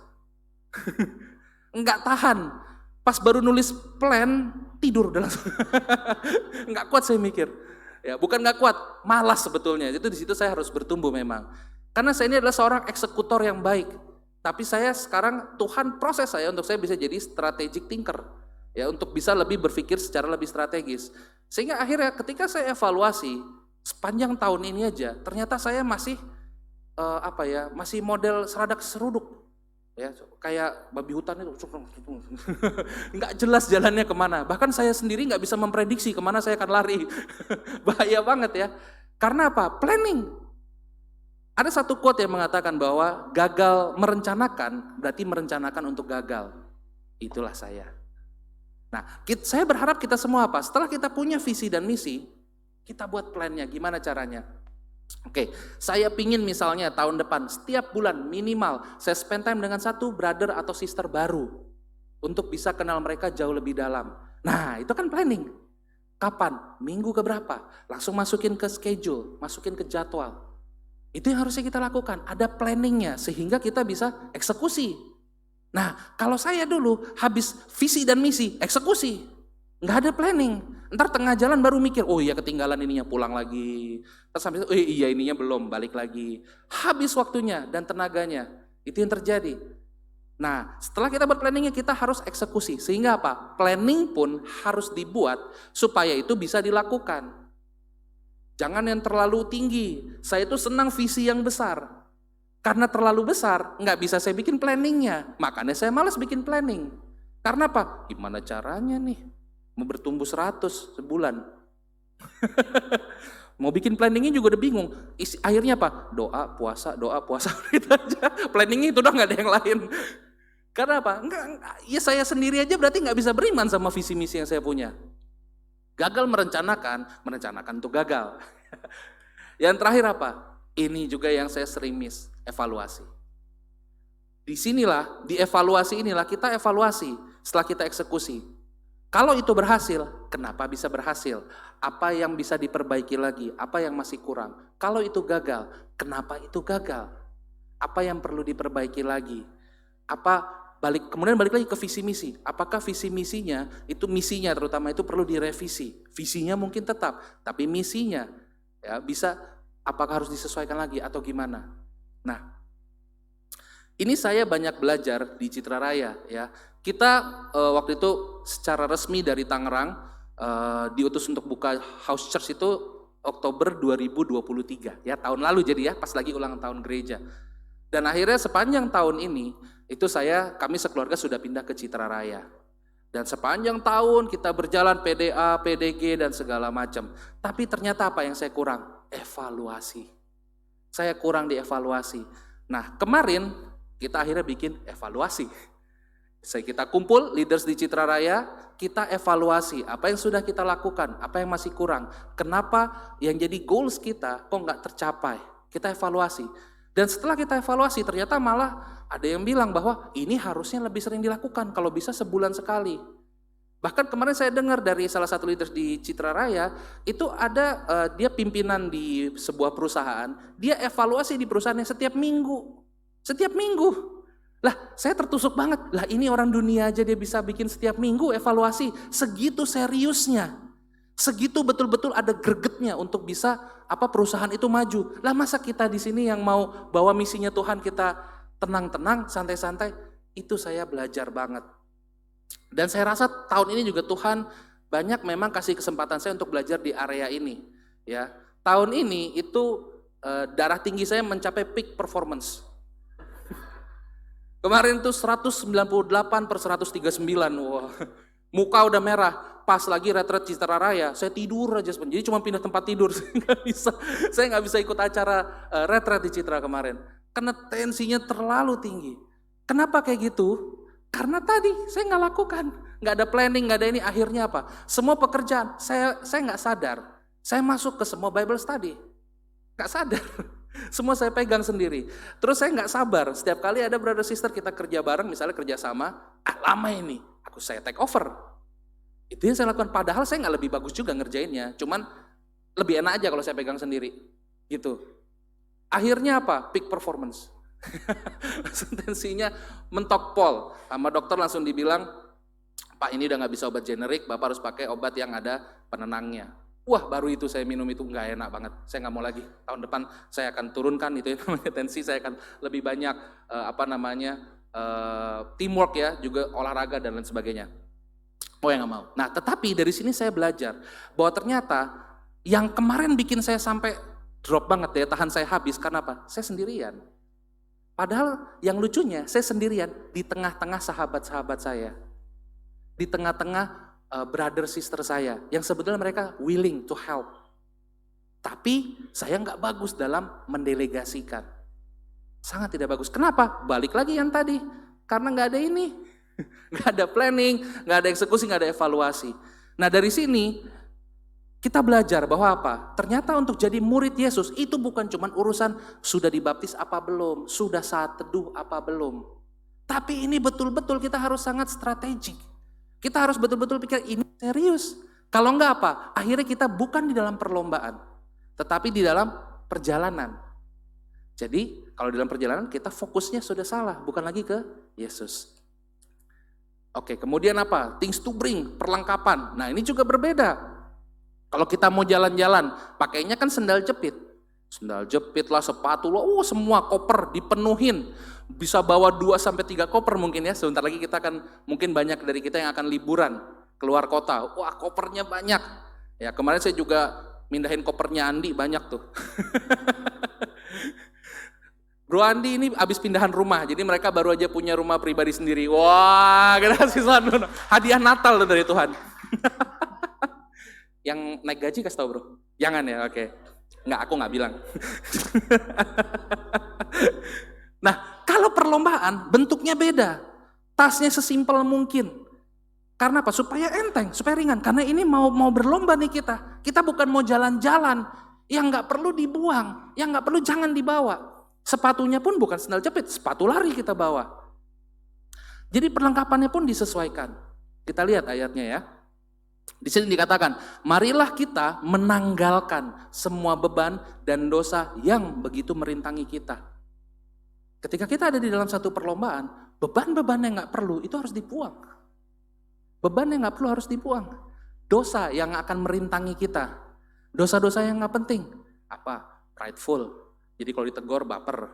Enggak tahan. Pas baru nulis plan, tidur udah langsung. Enggak kuat saya mikir. Ya, bukan enggak kuat, malas sebetulnya. Itu di situ saya harus bertumbuh memang. Karena saya ini adalah seorang eksekutor yang baik. Tapi saya sekarang Tuhan proses saya untuk saya bisa jadi strategic thinker. Ya, untuk bisa lebih berpikir secara lebih strategis. Sehingga akhirnya ketika saya evaluasi sepanjang tahun ini aja, ternyata saya masih masih model seradak seruduk. Ya, kayak babi hutan itu. Nggak jelas jalannya kemana. Bahkan saya sendiri nggak bisa memprediksi kemana saya akan lari. Bahaya banget ya. Karena Planning. Ada satu quote yang mengatakan bahwa gagal merencanakan berarti merencanakan untuk gagal. Itulah saya. Nah, saya berharap kita semua setelah kita punya visi dan misi, kita buat plannya, gimana caranya. Oke, saya pingin misalnya tahun depan setiap bulan minimal saya spend time dengan satu brother atau sister baru untuk bisa kenal mereka jauh lebih dalam. Nah, itu kan planning. Kapan? Minggu keberapa? Langsung masukin ke schedule, masukin ke jadwal. Itu yang harusnya kita lakukan, ada planningnya sehingga kita bisa eksekusi. Nah, kalau saya dulu habis visi dan misi, eksekusi. Nggak ada planning. Ntar tengah jalan baru mikir, oh iya ketinggalan ininya, pulang lagi. Terus sampai itu, iya ininya belum, balik lagi. Habis waktunya dan tenaganya, itu yang terjadi. Nah, setelah kita buat planningnya, kita harus eksekusi. Sehingga planning pun harus dibuat supaya itu bisa dilakukan. Jangan yang terlalu tinggi. Saya itu senang visi yang besar. Karena terlalu besar, nggak bisa saya bikin planningnya. Makanya saya malas bikin planning. Karena gimana caranya nih? Mau bertumbuh 100 sebulan. Mau bikin planningnya juga udah bingung. Akhirnya doa, puasa. Itu aja. Planningnya itu udah nggak ada yang lain. Karena Enggak, ya saya sendiri aja berarti nggak bisa beriman sama visi misi yang saya punya. Gagal merencanakan untuk gagal. Yang terakhir Ini juga yang saya sering miss, evaluasi. Di evaluasi inilah kita evaluasi setelah kita eksekusi. Kalau itu berhasil, kenapa bisa berhasil? Apa yang bisa diperbaiki lagi? Apa yang masih kurang? Kalau itu gagal, kenapa itu gagal? Apa yang perlu diperbaiki lagi? Kemudian balik lagi ke visi misi. Apakah visi misinya, itu misinya terutama itu perlu direvisi. Visinya mungkin tetap, tapi misinya ya bisa apakah harus disesuaikan lagi atau gimana. Nah, ini saya banyak belajar di Citra Raya ya. Kita waktu itu secara resmi dari Tangerang diutus untuk buka house church itu Oktober 2023 ya, tahun lalu jadi ya, pas lagi ulang tahun gereja. Dan akhirnya sepanjang tahun ini itu kami sekeluarga sudah pindah ke Citra Raya. Dan sepanjang tahun kita berjalan PDA, PDG dan segala macam. Tapi ternyata apa yang saya kurang? Evaluasi. Saya kurang dievaluasi. Nah, kemarin kita akhirnya bikin evaluasi. Kita kumpul leaders di Citra Raya, kita evaluasi apa yang sudah kita lakukan, apa yang masih kurang. Kenapa yang jadi goals kita kok nggak tercapai? Kita evaluasi. Dan setelah kita evaluasi ternyata malah ada yang bilang bahwa ini harusnya lebih sering dilakukan, kalau bisa sebulan sekali. Bahkan kemarin saya dengar dari salah satu leaders di Citra Raya, itu ada dia pimpinan di sebuah perusahaan, dia evaluasi di perusahaannya setiap minggu. Setiap minggu. Lah, saya tertusuk banget. Lah, ini orang dunia aja dia bisa bikin setiap minggu evaluasi. Segitu seriusnya. Segitu betul-betul ada gregetnya untuk bisa perusahaan itu maju. Lah, masa kita di sini yang mau bawa misinya Tuhan kita tenang-tenang, santai-santai, itu saya belajar banget. Dan saya rasa tahun ini juga Tuhan banyak memang kasih kesempatan saya untuk belajar di area ini. Ya, tahun ini itu darah tinggi saya mencapai peak performance. Kemarin tuh 198/139, wah, muka udah merah. Pas lagi retret Citra Raya, saya tidur aja sebenarnya. Jadi cuma pindah tempat tidur, saya nggak bisa ikut acara retret di Citra kemarin. Karena tensinya terlalu tinggi. Kenapa kayak gitu? Karena tadi saya nggak lakukan, nggak ada planning, nggak ada ini. Akhirnya apa? Semua pekerjaan saya nggak sadar. Saya masuk ke semua Bible study, nggak sadar. Semua saya pegang sendiri. Terus saya nggak sabar. Setiap kali ada brother sister kita kerja bareng, misalnya kerja sama, lama ini, saya take over. Itu yang saya lakukan. Padahal saya nggak lebih bagus juga ngerjainnya. Cuman lebih enak aja kalau saya pegang sendiri. Gitu. Akhirnya apa? Peak performance. Tensinya mentok pol. Sama dokter langsung dibilang, Pak ini udah nggak bisa obat generik, Bapak harus pakai obat yang ada penenangnya. Wah, baru itu saya minum itu nggak enak banget. Saya nggak mau lagi. Tahun depan saya akan turunkan itu namanya tensi. Saya akan lebih banyak teamwork ya, juga olahraga dan lain sebagainya. Oh ya nggak mau. Nah, tetapi dari sini saya belajar bahwa ternyata yang kemarin bikin saya sampai drop banget daya tahan saya habis karena apa? Saya sendirian. Padahal yang lucunya saya sendirian di tengah-tengah sahabat-sahabat saya, di tengah-tengah brother sister saya yang sebetulnya mereka willing to help. Tapi saya nggak bagus dalam mendelegasikan. Sangat tidak bagus. Kenapa? Balik lagi yang tadi. Karena nggak ada ini. Nggak ada planning, nggak ada eksekusi, nggak ada evaluasi. Nah dari sini kita belajar bahwa apa? Ternyata untuk jadi murid Yesus itu bukan cuma urusan sudah dibaptis apa belum, sudah saat teduh apa belum. Tapi ini betul-betul kita harus sangat strategik. Kita harus betul-betul pikir ini serius. Kalau enggak apa? Akhirnya kita bukan di dalam perlombaan, tetapi di dalam perjalanan. Jadi kalau di dalam perjalanan kita fokusnya sudah salah, bukan lagi ke Yesus. Oke, kemudian apa? Things to bring, perlengkapan. Nah ini juga berbeda. Kalau kita mau jalan-jalan, pakainya kan sendal jepit. Sendal jepit lah, sepatu lah, semua koper dipenuhin. Bisa bawa 2-3 koper mungkin ya. Sebentar lagi kita akan, mungkin banyak dari kita yang akan liburan keluar kota. Wah kopernya banyak. Ya kemarin saya juga mindahin kopernya Andi banyak tuh. Bro Andi ini habis pindahan rumah, jadi mereka baru aja punya rumah pribadi sendiri. Wah, kasih Tuhan. Hadiah Natal dari Tuhan. Yang naik gaji kasih tau bro? Jangan ya, oke. Enggak, aku nggak bilang. Nah, kalau perlombaan bentuknya beda. Tasnya sesimpel mungkin. Karena apa? Supaya enteng, supaya ringan. Karena ini mau berlomba nih kita. Kita bukan mau jalan-jalan. Yang nggak perlu dibuang, yang nggak perlu jangan dibawa. Sepatunya pun bukan sandal jepit, sepatu lari kita bawa. Jadi perlengkapannya pun disesuaikan. Kita lihat ayatnya ya. Di sini dikatakan, marilah kita menanggalkan semua beban dan dosa yang begitu merintangi kita. Ketika kita ada di dalam satu perlombaan, beban-beban yang nggak perlu itu harus dibuang. Beban yang nggak perlu harus dibuang. Dosa yang akan merintangi kita, dosa-dosa yang nggak penting. Apa? Prideful. Jadi kalau ditegur baper,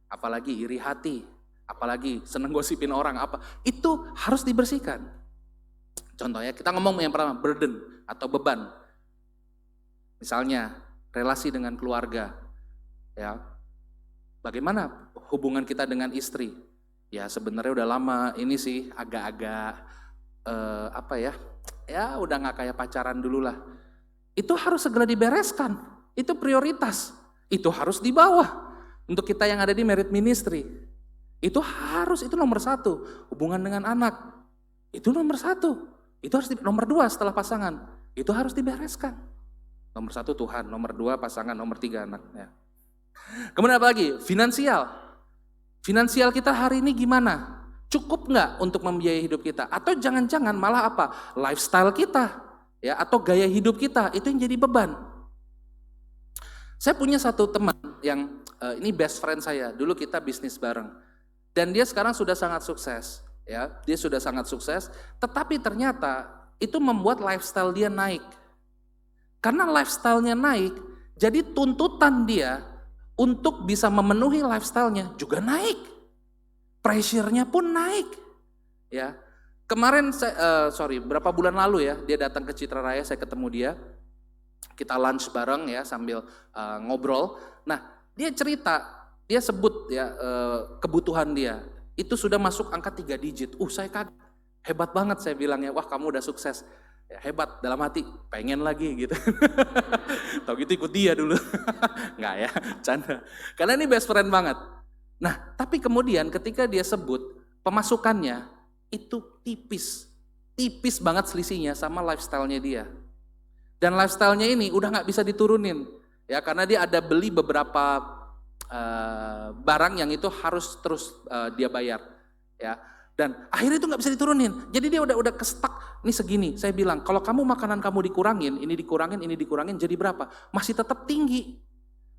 apalagi iri hati, apalagi seneng gosipin orang, itu harus dibersihkan. Contohnya kita ngomong yang pertama, burden atau beban. Misalnya relasi dengan keluarga, ya. Bagaimana hubungan kita dengan istri? Ya sebenarnya udah lama ini sih agak-agak apa ya, ya udah nggak kayak pacaran dulu lah. Itu harus segera dibereskan, itu prioritas, itu harus di bawah. Untuk kita yang ada di merit ministry, itu harus, itu nomor satu. Hubungan dengan anak, itu nomor satu. Itu harus nomor dua setelah pasangan, itu harus dibereskan. Nomor satu Tuhan, nomor dua pasangan, nomor tiga anak. Ya. Kemudian apa lagi? Finansial. Finansial kita hari ini gimana? Cukup nggak untuk membiayai hidup kita? Atau jangan-jangan malah apa? Lifestyle kita, ya, atau gaya hidup kita itu yang jadi beban. Saya punya satu teman yang ini best friend saya. Dulu kita bisnis bareng, dan dia sekarang sudah sangat sukses. Ya, dia sudah sangat sukses. Tetapi ternyata itu membuat lifestyle dia naik. Karena lifestyle-nya naik, jadi tuntutan dia untuk bisa memenuhi lifestyle-nya juga naik. Pressure-nya pun naik. Ya. Kemarin berapa bulan lalu ya, dia datang ke Citra Raya, saya ketemu dia. Kita lunch bareng ya sambil ngobrol. Nah, dia cerita, dia sebut ya kebutuhan dia. Itu sudah masuk angka 3 digit. Saya kaget. Hebat banget saya bilang ya, wah kamu udah sukses. Ya, hebat, dalam hati pengen lagi gitu. Tahu gitu ikut dia dulu. Enggak ya, canda. Karena ini best friend banget. Nah, tapi kemudian ketika dia sebut pemasukannya itu tipis. Tipis banget selisihnya sama lifestyle-nya dia. Dan lifestyle-nya ini udah nggak bisa diturunin. Ya, karena dia ada beli beberapa barang yang itu harus terus dia bayar. Ya. Dan akhirnya itu nggak bisa diturunin. Jadi dia udah kestak, nih segini. Saya bilang, kalau kamu makanan kamu dikurangin, ini dikurangin, jadi berapa? Masih tetap tinggi.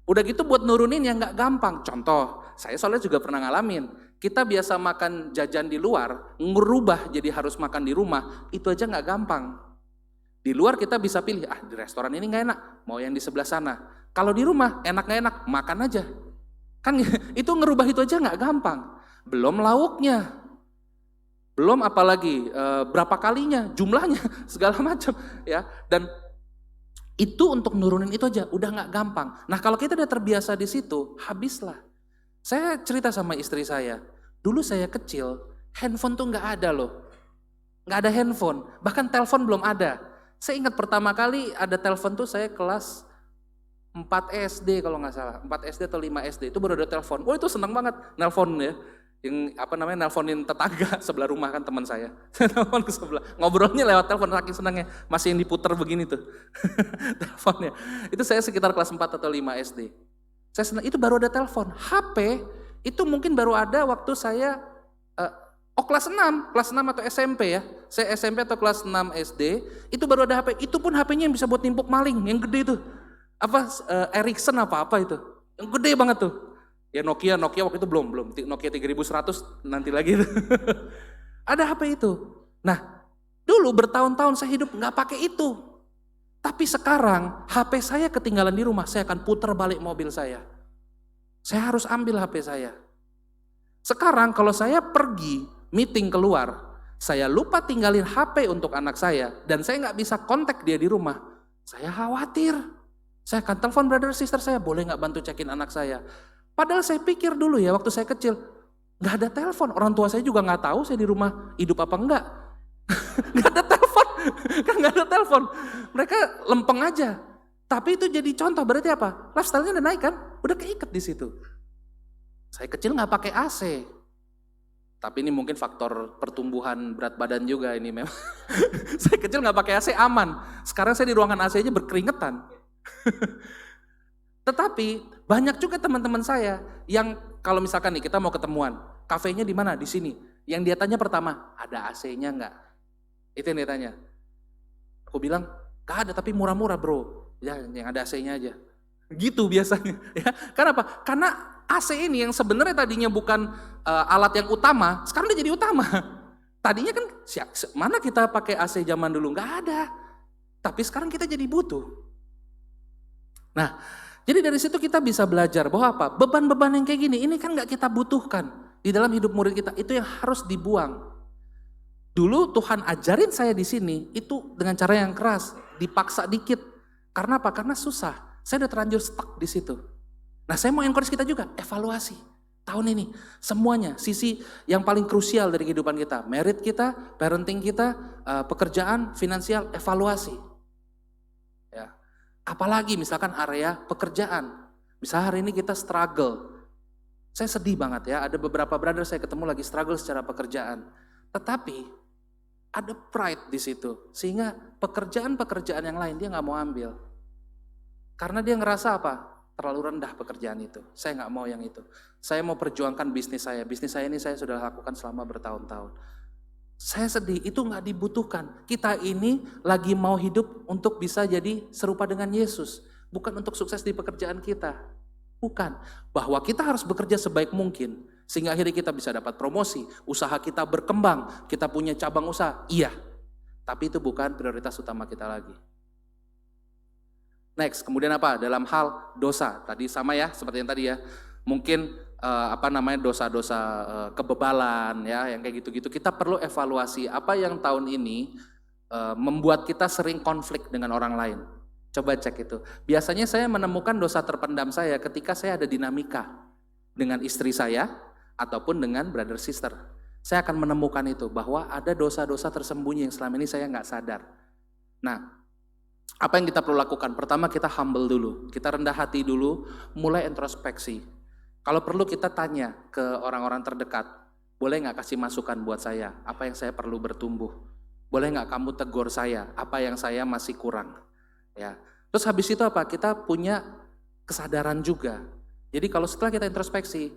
Udah gitu buat nurunin yang nggak gampang. Contoh, saya soalnya juga pernah ngalamin. Kita biasa makan jajan di luar, ngerubah jadi harus makan di rumah, itu aja nggak gampang. Di luar kita bisa pilih, di restoran ini nggak enak, mau yang di sebelah sana. Kalau di rumah, enak nggak enak, makan aja. Kan itu ngerubah itu aja nggak gampang. Belum lauknya. Belum apalagi berapa kalinya, jumlahnya, segala macam ya. Dan itu untuk nurunin itu aja udah nggak gampang. Nah kalau kita udah terbiasa di situ, habislah. Saya cerita sama istri saya, dulu saya kecil, handphone tuh nggak ada loh, nggak ada handphone, bahkan telepon belum ada. Saya ingat pertama kali ada telepon tuh saya kelas 4 SD kalau nggak salah, 4 SD atau 5 SD itu baru ada telepon. Itu seneng banget nelpon ya. Yang nelponin tetangga sebelah rumah kan teman saya. Telepon ke sebelah, ngobrolnya lewat telepon, saking senangnya. Masih yang diputer begini tuh teleponnya. Itu saya sekitar kelas 4 atau 5 SD. Saya senang, itu baru ada telepon. HP itu mungkin baru ada waktu saya kelas 6 atau SMP ya. Saya SMP atau kelas 6 SD, itu baru ada HP. Itu pun HP-nya yang bisa buat nimpuk maling, yang gede itu. Ericsson apa itu. Yang gede banget tuh. Ya Nokia waktu itu belum Nokia 3100 nanti lagi. Ada HP itu. Nah, dulu bertahun-tahun saya hidup nggak pakai itu. Tapi sekarang HP saya ketinggalan di rumah, saya akan putar balik mobil saya. Saya harus ambil HP saya. Sekarang kalau saya pergi meeting keluar, saya lupa tinggalin HP untuk anak saya dan saya nggak bisa kontak dia di rumah. Saya khawatir. Saya akan telepon brother sister saya, boleh nggak bantu cekin anak saya? Padahal saya pikir dulu ya waktu saya kecil, nggak ada telepon. Orang tua saya juga nggak tahu saya di rumah hidup apa enggak. Nggak ada telepon, kan nggak ada telepon. Mereka lempeng aja. Tapi itu jadi contoh berarti apa? Lifestyle-nya udah naik kan? Udah keikat di situ. Saya kecil nggak pakai AC. Tapi ini mungkin faktor pertumbuhan berat badan juga ini memang. Saya kecil nggak pakai AC aman. Sekarang saya di ruangan AC aja berkeringetan. Tetapi banyak juga teman-teman saya yang kalau misalkan nih kita mau ketemuan, kafenya di mana? Di sini. Yang dia tanya pertama, ada AC-nya nggak? Itu yang dia tanya. Aku bilang, gak ada tapi murah-murah bro. Ya yang ada AC-nya aja. Gitu biasanya. Ya. Karena apa? Karena AC ini yang sebenarnya tadinya bukan alat yang utama, sekarang udah jadi utama. Tadinya kan mana kita pakai AC zaman dulu? Nggak ada. Tapi sekarang kita jadi butuh. Nah, jadi dari situ kita bisa belajar bahwa apa? Beban-beban yang kayak gini, ini kan nggak kita butuhkan di dalam hidup murid kita. Itu yang harus dibuang. Dulu Tuhan ajarin saya di sini itu dengan cara yang keras, dipaksa dikit. Karena apa? Karena susah. Saya udah terlanjur stuck di situ. Nah, saya mau encourage kita juga, evaluasi. Tahun ini, semuanya, sisi yang paling krusial dari kehidupan kita, merit kita, parenting kita, pekerjaan, finansial, evaluasi. Ya. Apalagi misalkan area pekerjaan. Misalnya hari ini kita struggle. Saya sedih banget ya, ada beberapa brother saya ketemu lagi struggle secara pekerjaan. Tetapi ada pride di situ, sehingga pekerjaan-pekerjaan yang lain dia nggak mau ambil. Karena dia ngerasa apa? Terlalu rendah pekerjaan itu. Saya nggak mau yang itu. Saya mau perjuangkan bisnis saya. Bisnis saya ini saya sudah lakukan selama bertahun-tahun. Saya sedih, itu nggak dibutuhkan. Kita ini lagi mau hidup untuk bisa jadi serupa dengan Yesus. Bukan untuk sukses di pekerjaan kita. Bukan. Bahwa kita harus bekerja sebaik mungkin. Sehingga akhirnya kita bisa dapat promosi. Usaha kita berkembang. Kita punya cabang usaha. Iya. Tapi itu bukan prioritas utama kita lagi. Next, kemudian apa? Dalam hal dosa, tadi sama ya, seperti yang tadi ya. Mungkin dosa-dosa kebebalan ya, yang kayak gitu-gitu. Kita perlu evaluasi apa yang tahun ini membuat kita sering konflik dengan orang lain. Coba cek itu. Biasanya saya menemukan dosa terpendam saya ketika saya ada dinamika dengan istri saya ataupun dengan brother sister. Saya akan menemukan itu bahwa ada dosa-dosa tersembunyi yang selama ini saya nggak sadar. Nah, apa yang kita perlu lakukan? Pertama kita humble dulu, kita rendah hati dulu, mulai introspeksi. Kalau perlu kita tanya ke orang-orang terdekat, boleh nggak kasih masukan buat saya, apa yang saya perlu bertumbuh? Boleh nggak kamu tegur saya, apa yang saya masih kurang? Ya. Terus habis itu apa? Kita punya kesadaran juga. Jadi kalau setelah kita introspeksi,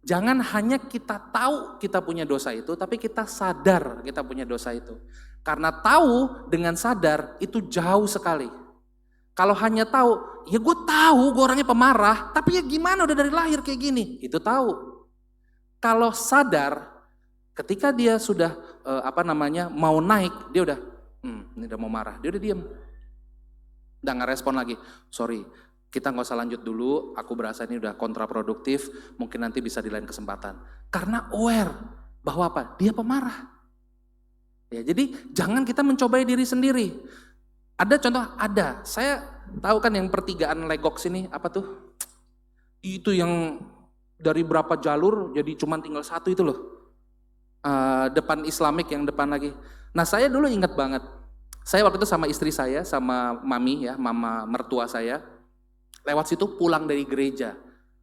jangan hanya kita tahu kita punya dosa itu, tapi kita sadar kita punya dosa itu. Karena tahu dengan sadar itu jauh sekali. Kalau hanya tahu, ya gue tahu gue orangnya pemarah, tapi ya gimana udah dari lahir kayak gini, itu tahu. Kalau sadar, ketika dia sudah mau naik, dia udah, ini udah mau marah, dia udah diem. Udah gak respon lagi, sorry, kita gak usah lanjut dulu, aku berasa ini udah kontraproduktif, mungkin nanti bisa di lain kesempatan. Karena aware bahwa apa? Dia pemarah. Ya, jadi jangan kita mencobai diri sendiri. Ada contoh, ada. Saya tahu kan yang pertigaan Legox ini, apa tuh? Itu yang dari berapa jalur jadi cuma tinggal satu itu loh. Depan Islamik yang depan lagi. Nah saya dulu ingat banget. Saya waktu itu sama istri saya, sama mami ya, mama mertua saya. Lewat situ pulang dari gereja.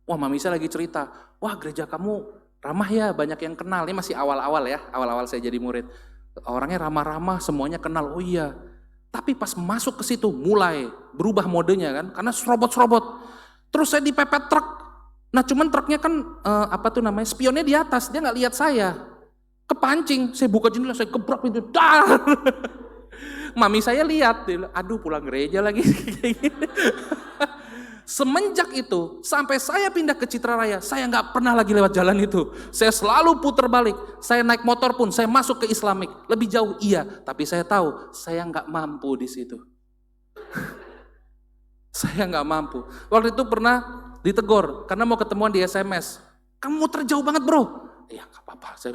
Wah mami saya lagi cerita, wah gereja kamu ramah ya, banyak yang kenal. Ini masih awal-awal ya, awal-awal saya jadi murid. Orangnya ramah-ramah, semuanya kenal, oh iya. Tapi pas masuk ke situ mulai berubah modenya kan, karena serobot-serobot. Terus saya dipepet truk. Nah cuman truknya kan spionnya di atas, dia nggak lihat saya. Kepancing, saya buka jendela, saya gebrak pintu, dar. Mami saya lihat, aduh pulang gereja lagi. Semenjak itu, sampai saya pindah ke Citra Raya, saya nggak pernah lagi lewat jalan itu. Saya selalu putar balik. Saya naik motor pun, saya masuk ke Islamik. Lebih jauh, iya. Tapi saya tahu, saya nggak mampu di situ. Saya nggak mampu. Waktu itu pernah ditegur, karena mau ketemuan di SMS. Kamu muter jauh banget bro. Ya nggak apa-apa, saya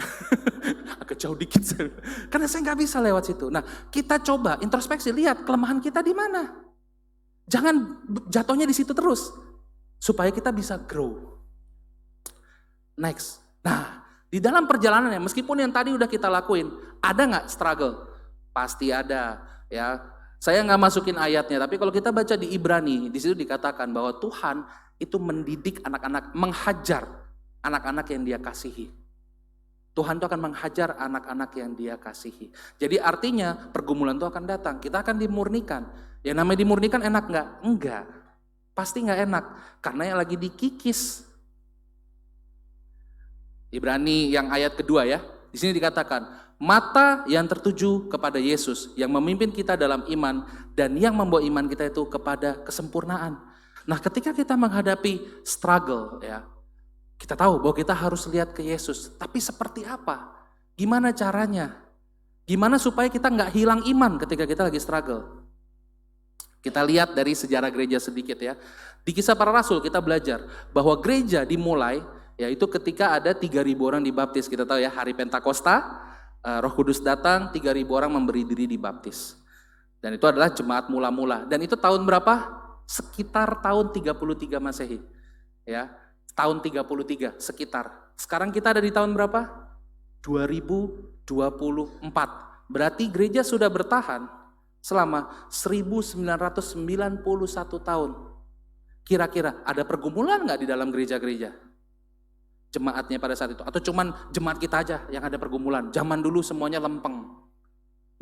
agak jauh dikit. Karena saya nggak bisa lewat situ. Nah, kita coba introspeksi, lihat kelemahan kita di mana. Jangan jatuhnya di situ terus, supaya kita bisa grow. Next. Nah, di dalam perjalanannya, meskipun yang tadi udah kita lakuin, ada nggak struggle? Pasti ada. Ya, saya nggak masukin ayatnya, tapi kalau kita baca di Ibrani, di situ dikatakan bahwa Tuhan itu mendidik anak-anak, menghajar anak-anak yang Dia kasihi. Tuhan itu akan menghajar anak-anak yang Dia kasihi. Jadi artinya pergumulan itu akan datang, kita akan dimurnikan. Yang namanya dimurnikan enak nggak? Enggak. Pasti nggak enak. Karena yang lagi dikikis. Ibrani yang ayat kedua ya. Di sini dikatakan, mata yang tertuju kepada Yesus, yang memimpin kita dalam iman, dan yang membawa iman kita itu kepada kesempurnaan. Nah ketika kita menghadapi struggle ya, kita tahu bahwa kita harus lihat ke Yesus. Tapi seperti apa? Gimana caranya? Gimana supaya kita nggak hilang iman ketika kita lagi struggle? Kita lihat dari sejarah gereja sedikit ya. Di Kisah Para Rasul kita belajar bahwa gereja dimulai yaitu ketika ada 3.000 orang dibaptis. Kita tahu ya, hari Pentakosta, Roh Kudus datang, 3.000 orang memberi diri dibaptis. Dan itu adalah jemaat mula-mula. Dan itu tahun berapa? Sekitar tahun 33 Masehi. Ya. tahun 33 sekitar. Sekarang kita ada di tahun berapa? 2024. Berarti gereja sudah bertahan selama 1991 tahun. Kira-kira ada pergumulan nggak di dalam gereja-gereja? Jemaatnya pada saat itu? Atau cuman jemaat kita aja yang ada pergumulan? Zaman dulu semuanya lempeng.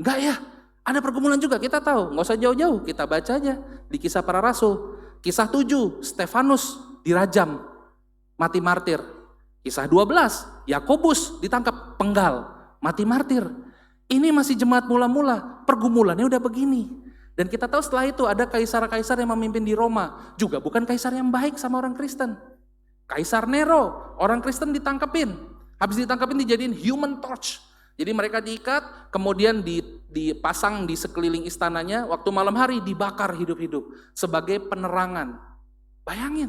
Enggak ya, ada pergumulan juga, kita tahu. Nggak usah jauh-jauh, kita baca aja di Kisah Para Rasul. Kisah 7, Stefanus dirajam, mati martir. Kisah 12, Yakobus ditangkap, penggal, mati martir. Ini masih jemaat mula-mula, pergumulannya udah begini. Dan kita tahu setelah itu ada kaisar-kaisar yang memimpin di Roma. Juga bukan kaisar yang baik sama orang Kristen. Kaisar Nero, orang Kristen ditangkapin. Habis ditangkapin dijadiin human torch. Jadi mereka diikat, kemudian dipasang di sekeliling istananya, waktu malam hari dibakar hidup-hidup sebagai penerangan. Bayangin.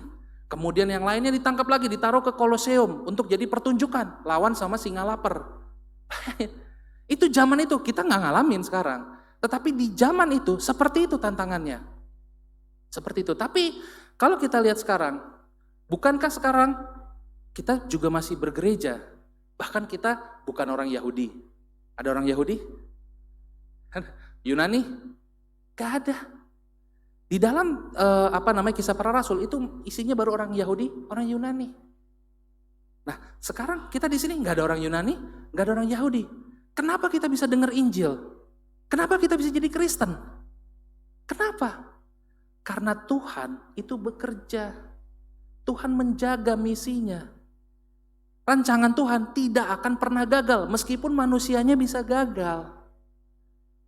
Kemudian yang lainnya ditangkap lagi, ditaruh ke Koloseum untuk jadi pertunjukan, lawan sama singa lapar. Itu zaman itu, kita nggak ngalamin sekarang. Tetapi di zaman itu, seperti itu tantangannya. Seperti itu. Tapi kalau kita lihat sekarang, bukankah sekarang kita juga masih bergereja? Bahkan kita bukan orang Yahudi. Ada orang Yahudi? Yunani? Gak ada. Di dalam Kisah Para Rasul itu isinya baru orang Yahudi, orang Yunani. Nah, sekarang kita di sini nggak ada orang Yunani, nggak ada orang Yahudi. Kenapa kita bisa dengar Injil? Kenapa kita bisa jadi Kristen? Kenapa? Karena Tuhan itu bekerja. Tuhan menjaga misinya. Rancangan Tuhan tidak akan pernah gagal, meskipun manusianya bisa gagal.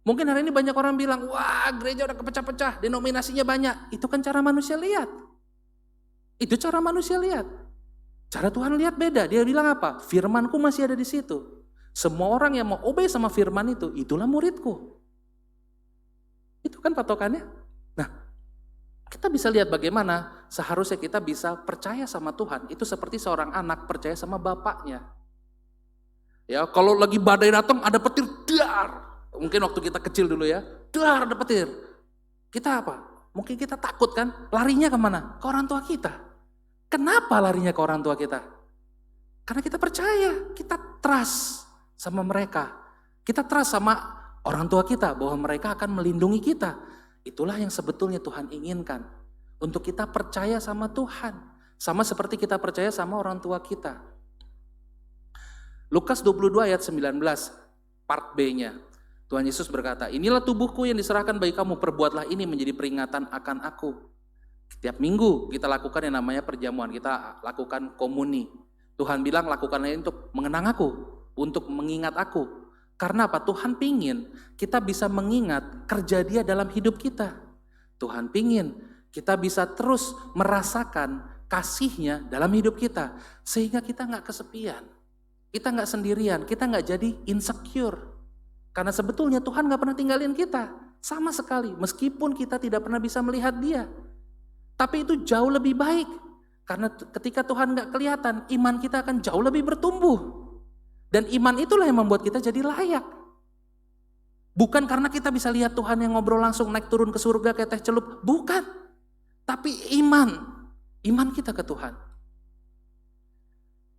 Mungkin hari ini banyak orang bilang, wah gereja udah kepecah-pecah, denominasinya banyak. Itu kan cara manusia lihat. Itu cara manusia lihat. Cara Tuhan lihat beda. Dia bilang apa? Firmanku masih ada di situ. Semua orang yang mau obey sama firman itu, itulah muridku. Itu kan patokannya. Nah, kita bisa lihat bagaimana seharusnya kita bisa percaya sama Tuhan. Itu seperti seorang anak percaya sama bapaknya. Ya, kalau lagi badai datang ada petir, dar. Mungkin waktu kita kecil dulu ya, dar ada petir. Kita apa? Mungkin kita takut kan? Larinya kemana? Ke orang tua kita. Kenapa larinya ke orang tua kita? Karena kita percaya, kita trust sama mereka. Kita trust sama orang tua kita bahwa mereka akan melindungi kita. Itulah yang sebetulnya Tuhan inginkan. Untuk kita percaya sama Tuhan. Sama seperti kita percaya sama orang tua kita. Lukas 22 ayat 19, part B-nya. Tuhan Yesus berkata, inilah tubuhku yang diserahkan bagi kamu, perbuatlah ini menjadi peringatan akan aku. Setiap minggu kita lakukan yang namanya perjamuan, kita lakukan komuni. Tuhan bilang lakukanlah ini untuk mengenang aku, untuk mengingat aku. Karena apa? Tuhan pingin kita bisa mengingat kerja Dia dalam hidup kita. Tuhan pingin kita bisa terus merasakan kasih-Nya dalam hidup kita. Sehingga kita gak kesepian, kita gak sendirian, kita gak jadi insecure. Karena sebetulnya Tuhan gak pernah tinggalin kita, sama sekali, meskipun kita tidak pernah bisa melihat Dia. Tapi itu jauh lebih baik, karena ketika Tuhan gak kelihatan, iman kita akan jauh lebih bertumbuh. Dan iman itulah yang membuat kita jadi layak. Bukan karena kita bisa lihat Tuhan yang ngobrol langsung naik turun ke surga kayak teh celup, bukan. Tapi iman kita ke Tuhan.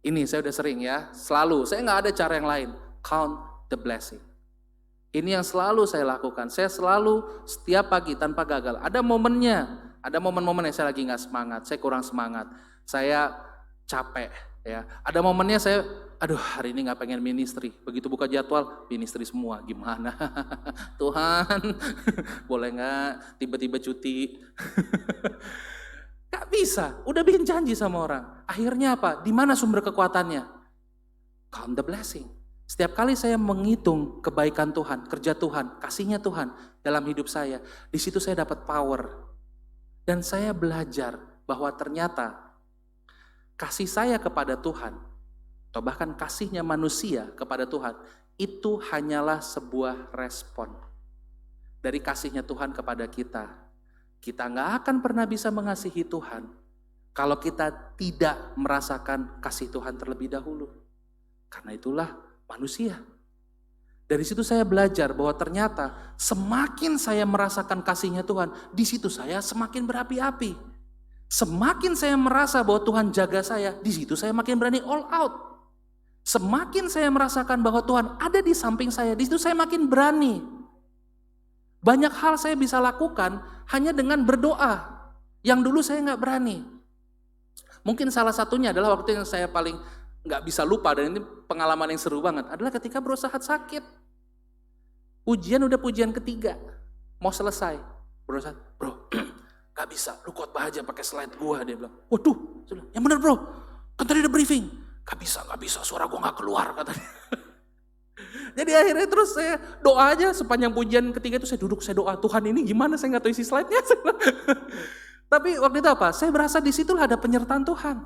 Ini saya udah sering ya, selalu, saya gak ada cara yang lain, count the blessing. Ini yang selalu saya lakukan. Saya selalu setiap pagi tanpa gagal. Ada momennya, ada momen-momen yang saya lagi nggak semangat, saya kurang semangat, saya capek. Ya, ada momennya saya, aduh hari ini nggak pengen ministry. Begitu buka jadwal, ministry semua. Gimana? Tuhan, boleh nggak tiba-tiba cuti? Gak bisa. Udah bikin janji sama orang. Akhirnya apa? Di mana sumber kekuatannya? Count the blessing. Setiap kali saya menghitung kebaikan Tuhan, kerja Tuhan, kasihnya Tuhan dalam hidup saya, di situ saya dapat power. Dan saya belajar bahwa ternyata kasih saya kepada Tuhan, atau bahkan kasihnya manusia kepada Tuhan, itu hanyalah sebuah respon dari kasihnya Tuhan kepada kita. Kita nggak akan pernah bisa mengasihi Tuhan kalau kita tidak merasakan kasih Tuhan terlebih dahulu. Karena itulah manusia. Dari situ saya belajar bahwa ternyata semakin saya merasakan kasihnya Tuhan, di situ saya semakin berapi-api. Semakin saya merasa bahwa Tuhan jaga saya, di situ saya makin berani all out. Semakin saya merasakan bahwa Tuhan ada di samping saya, di situ saya makin berani. Banyak hal saya bisa lakukan hanya dengan berdoa, yang dulu saya nggak berani. Mungkin salah satunya adalah waktu yang saya paling nggak bisa lupa, dan ini pengalaman yang seru banget, adalah ketika Bro Sahat sakit. Ujian udah pujian ketiga, mau selesai. Bro Sahat, bro, gak bisa, lu khotbah aja pakai slide gua. Dia bilang, waduh, yang bener bro, kan tadi ada briefing. Gak bisa, suara gua gak keluar katanya. Jadi akhirnya terus saya doa aja sepanjang pujian ketiga itu saya duduk, saya doa, Tuhan ini gimana, saya gak tahu isi slide-nya. Tapi waktu itu apa? Saya berasa di situlah ada penyertaan Tuhan.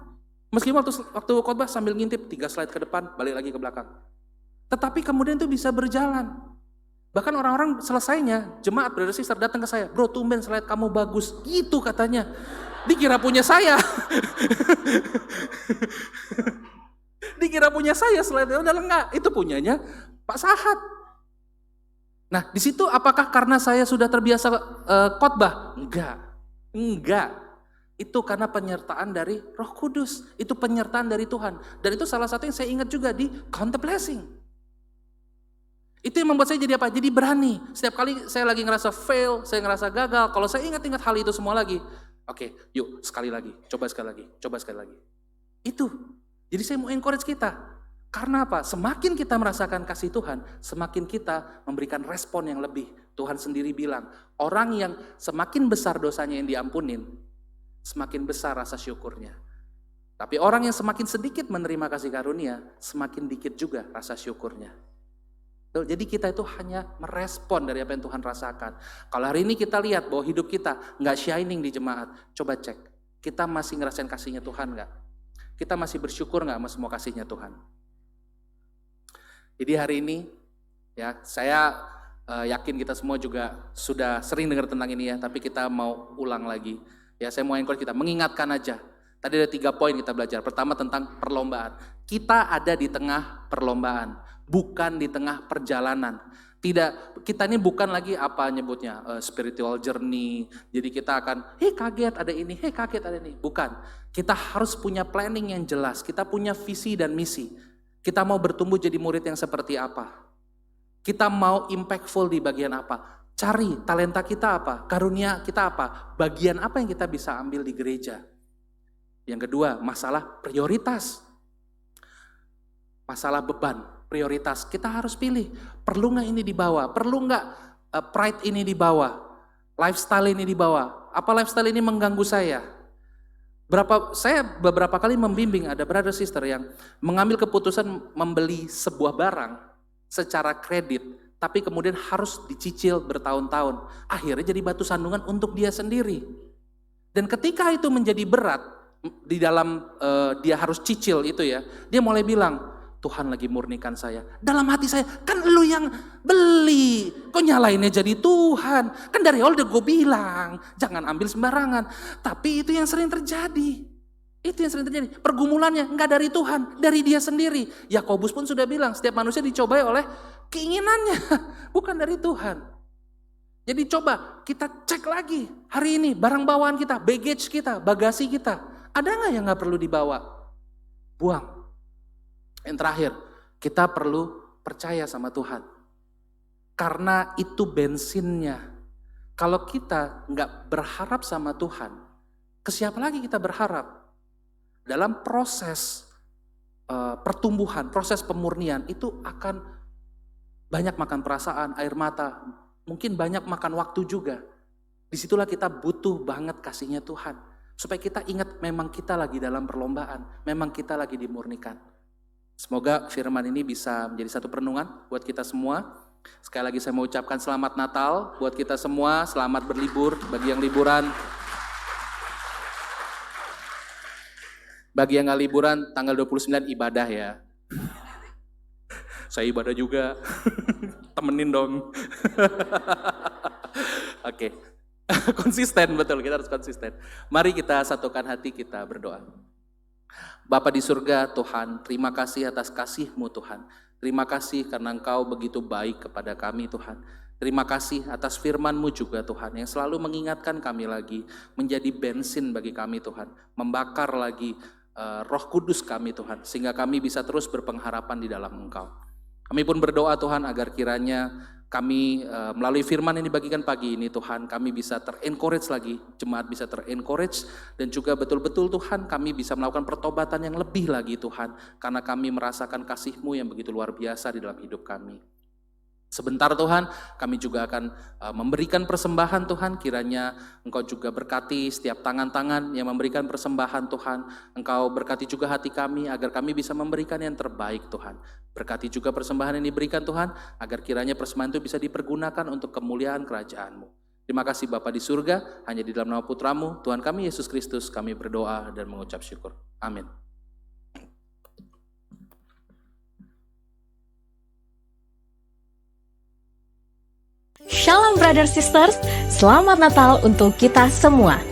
Meskipun waktu khotbah sambil ngintip 3 slide ke depan, balik lagi ke belakang. Tetapi kemudian itu bisa berjalan. Bahkan orang-orang selesainya, jemaat brother sister datang ke saya, bro tumben slide kamu bagus, gitu katanya. Dikira punya saya. Dikira punya saya slide-nya, udah enggak, itu punyanya Pak Sahat. Nah di situ apakah karena saya sudah terbiasa khotbah? Enggak. Itu karena penyertaan dari Roh Kudus, itu penyertaan dari Tuhan. Dan itu salah satu yang saya ingat juga di Count the Blessing. Itu yang membuat saya jadi apa? Jadi berani. Setiap kali saya lagi ngerasa fail, saya ngerasa gagal, kalau saya ingat-ingat hal itu semua lagi, oke, yuk sekali lagi, coba sekali lagi. Itu. Jadi saya mau encourage kita. Karena apa? Semakin kita merasakan kasih Tuhan, semakin kita memberikan respon yang lebih. Tuhan sendiri bilang, orang yang semakin besar dosanya yang diampunin, semakin besar rasa syukurnya. Tapi orang yang semakin sedikit menerima kasih karunia, semakin dikit juga rasa syukurnya. Jadi kita itu hanya merespon dari apa yang Tuhan rasakan. Kalau hari ini kita lihat bahwa hidup kita nggak shining di jemaat, coba cek. Kita masih ngerasain kasihnya Tuhan nggak? Kita masih bersyukur nggak sama semua kasihnya Tuhan? Jadi hari ini, ya saya yakin kita semua juga sudah sering dengar tentang ini ya, tapi kita mau ulang lagi. Ya saya mau encourage kita, mengingatkan aja. Tadi ada 3 poin kita belajar. Pertama tentang perlombaan. Kita ada di tengah perlombaan. Bukan di tengah perjalanan. Tidak, kita ini bukan lagi apa nyebutnya spiritual journey. Jadi kita akan, kaget ada ini, kaget ada ini. Bukan. Kita harus punya planning yang jelas. Kita punya visi dan misi. Kita mau bertumbuh jadi murid yang seperti apa? Kita mau impactful di bagian apa? Cari talenta kita apa? Karunia kita apa? Bagian apa yang kita bisa ambil di gereja? Yang kedua, masalah prioritas. Masalah beban. Prioritas, kita harus pilih, perlu nggak ini dibawa, perlu nggak pride ini dibawa, lifestyle ini dibawa, apa lifestyle ini mengganggu saya. Saya beberapa kali membimbing ada brother sister yang mengambil keputusan membeli sebuah barang secara kredit, tapi kemudian harus dicicil bertahun-tahun, akhirnya jadi batu sandungan untuk dia sendiri. Dan ketika itu menjadi berat, di dalam dia harus cicil itu ya, dia mulai bilang, Tuhan lagi murnikan saya. Dalam hati saya, kan lu yang beli. Kok nyalainnya jadi Tuhan? Kan dari awal udah gue bilang, jangan ambil sembarangan. Tapi itu yang sering terjadi. Itu yang sering terjadi. Pergumulannya enggak dari Tuhan, dari dia sendiri. Yakobus pun sudah bilang, setiap manusia dicobai oleh keinginannya, bukan dari Tuhan. Jadi coba kita cek lagi hari ini barang bawaan kita, baggage kita, bagasi kita. Ada nggak yang nggak perlu dibawa? Buang. Yang terakhir, kita perlu percaya sama Tuhan. Karena itu bensinnya. Kalau kita nggak berharap sama Tuhan, ke siapa lagi kita berharap? Dalam proses pertumbuhan, proses pemurnian, itu akan banyak makan perasaan, air mata, mungkin banyak makan waktu juga. Disitulah kita butuh banget kasihnya Tuhan. Supaya kita ingat memang kita lagi dalam perlombaan, memang kita lagi dimurnikan. Semoga firman ini bisa menjadi satu perenungan buat kita semua. Sekali lagi saya mau ucapkan selamat Natal buat kita semua, selamat berlibur bagi yang liburan. Bagi yang gak liburan, tanggal 29 ibadah ya. Saya ibadah juga, temenin dong. Oke, konsisten betul, kita harus konsisten. Mari kita satukan hati, kita berdoa. Bapa di surga, Tuhan, terima kasih atas kasih-Mu Tuhan. Terima kasih karena Engkau begitu baik kepada kami Tuhan. Terima kasih atas firman-Mu juga Tuhan, yang selalu mengingatkan kami lagi, menjadi bensin bagi kami Tuhan, membakar lagi Roh Kudus kami Tuhan, sehingga kami bisa terus berpengharapan di dalam Engkau. Kami pun berdoa Tuhan agar kiranya kami melalui firman yang dibagikan pagi ini Tuhan, kami bisa ter-encourage lagi, jemaat bisa ter-encourage, dan juga betul-betul Tuhan kami bisa melakukan pertobatan yang lebih lagi Tuhan, karena kami merasakan kasih-Mu yang begitu luar biasa di dalam hidup kami. Sebentar Tuhan, kami juga akan memberikan persembahan Tuhan, kiranya Engkau juga berkati setiap tangan-tangan yang memberikan persembahan Tuhan. Engkau berkati juga hati kami agar kami bisa memberikan yang terbaik Tuhan. Berkati juga persembahan yang diberikan Tuhan, agar kiranya persembahan itu bisa dipergunakan untuk kemuliaan kerajaan-Mu. Terima kasih Bapa di surga, hanya di dalam nama Putra-Mu, Tuhan kami Yesus Kristus, kami berdoa dan mengucap syukur. Amin. Shalom Brothers Sisters, selamat Natal untuk kita semua.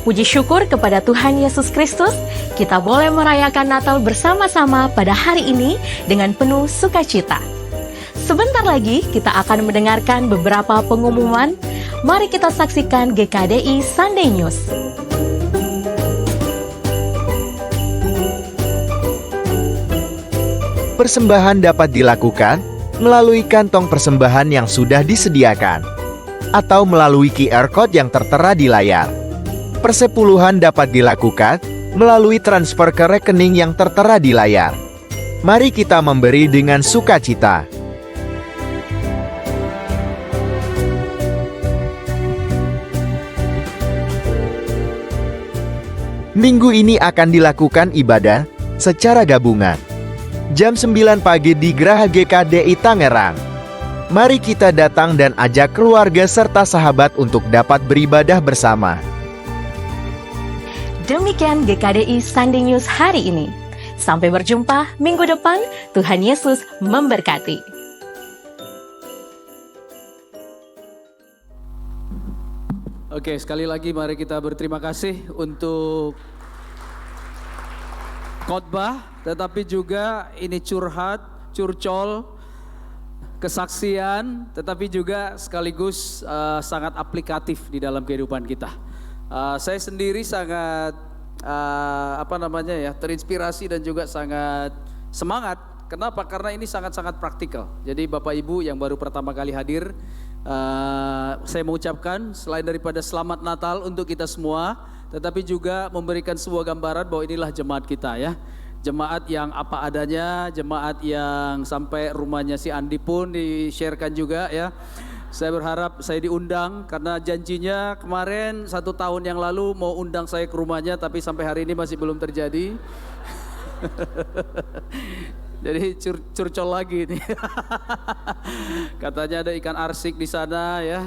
Puji syukur kepada Tuhan Yesus Kristus, kita boleh merayakan Natal bersama-sama pada hari ini dengan penuh sukacita. Sebentar lagi kita akan mendengarkan beberapa pengumuman. Mari kita saksikan GKDI Sunday News. Persembahan dapat dilakukan melalui kantong persembahan yang sudah disediakan, atau melalui QR Code yang tertera di layar. Persepuluhan dapat dilakukan melalui transfer ke rekening yang tertera di layar. Mari kita memberi dengan sukacita. Minggu ini akan dilakukan ibadah secara gabungan. Jam 9 pagi di Geraha GKDI Tangerang. Mari kita datang dan ajak keluarga serta sahabat untuk dapat beribadah bersama. Demikian GKDI Sunday News hari ini. Sampai berjumpa minggu depan. Tuhan Yesus memberkati. Oke, sekali lagi mari kita berterima kasih untuk khotbah, tetapi juga ini curhat, curcol, kesaksian, tetapi juga sekaligus sangat aplikatif di dalam kehidupan kita. Saya sendiri sangat terinspirasi dan juga sangat semangat. Kenapa? Karena ini sangat-sangat praktikal. Jadi Bapak Ibu yang baru pertama kali hadir, saya mengucapkan selain daripada selamat Natal untuk kita semua, tetapi juga memberikan sebuah gambaran bahwa inilah jemaat kita ya. Jemaat yang apa adanya, jemaat yang sampai rumahnya si Andi pun di-sharekan juga ya. Saya berharap saya diundang karena janjinya kemarin 1 tahun yang lalu mau undang saya ke rumahnya, tapi sampai hari ini masih belum terjadi. Jadi curcol lagi nih. Katanya ada ikan arsik di sana ya.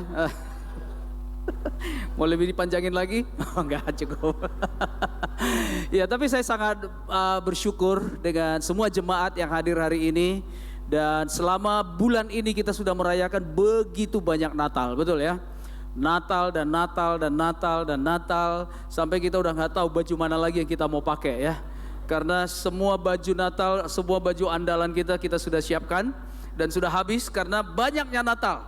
Mau lebih dipanjangin lagi? Oh, enggak cukup. Ya, tapi saya sangat bersyukur dengan semua jemaat yang hadir hari ini. Dan selama bulan ini kita sudah merayakan begitu banyak Natal, betul ya? Natal dan Natal dan Natal dan Natal, sampai kita udah nggak tahu baju mana lagi yang kita mau pakai ya. Karena semua baju Natal, semua baju andalan kita sudah siapkan dan sudah habis karena banyaknya Natal.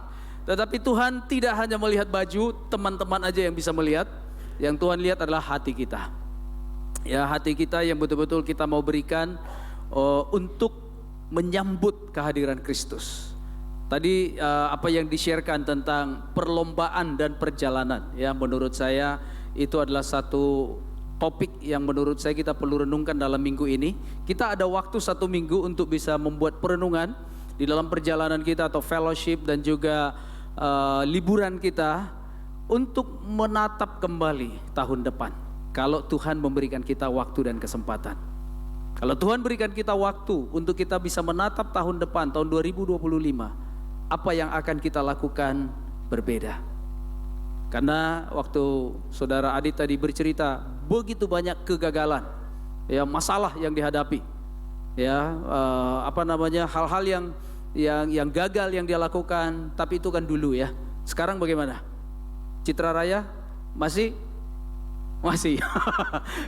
Tetapi Tuhan tidak hanya melihat baju, teman-teman aja yang bisa melihat. Yang Tuhan lihat adalah hati kita. Ya, hati kita yang betul-betul kita mau berikan untuk menyambut kehadiran Kristus. Tadi apa yang di-sharekan tentang perlombaan dan perjalanan, ya menurut saya itu adalah satu topik yang menurut saya kita perlu renungkan dalam minggu ini. Kita ada waktu 1 minggu untuk bisa membuat perenungan di dalam perjalanan kita atau fellowship dan juga liburan kita untuk menatap kembali tahun depan. Kalau Tuhan memberikan kita waktu dan kesempatan. Kalau Tuhan berikan kita waktu untuk kita bisa menatap tahun depan, tahun 2025, apa yang akan kita lakukan berbeda. Karena waktu saudara Adit tadi bercerita, begitu banyak kegagalan, ya masalah yang dihadapi, ya hal-hal yang gagal yang dia lakukan, tapi itu kan dulu ya. Sekarang bagaimana? Citra Raya masih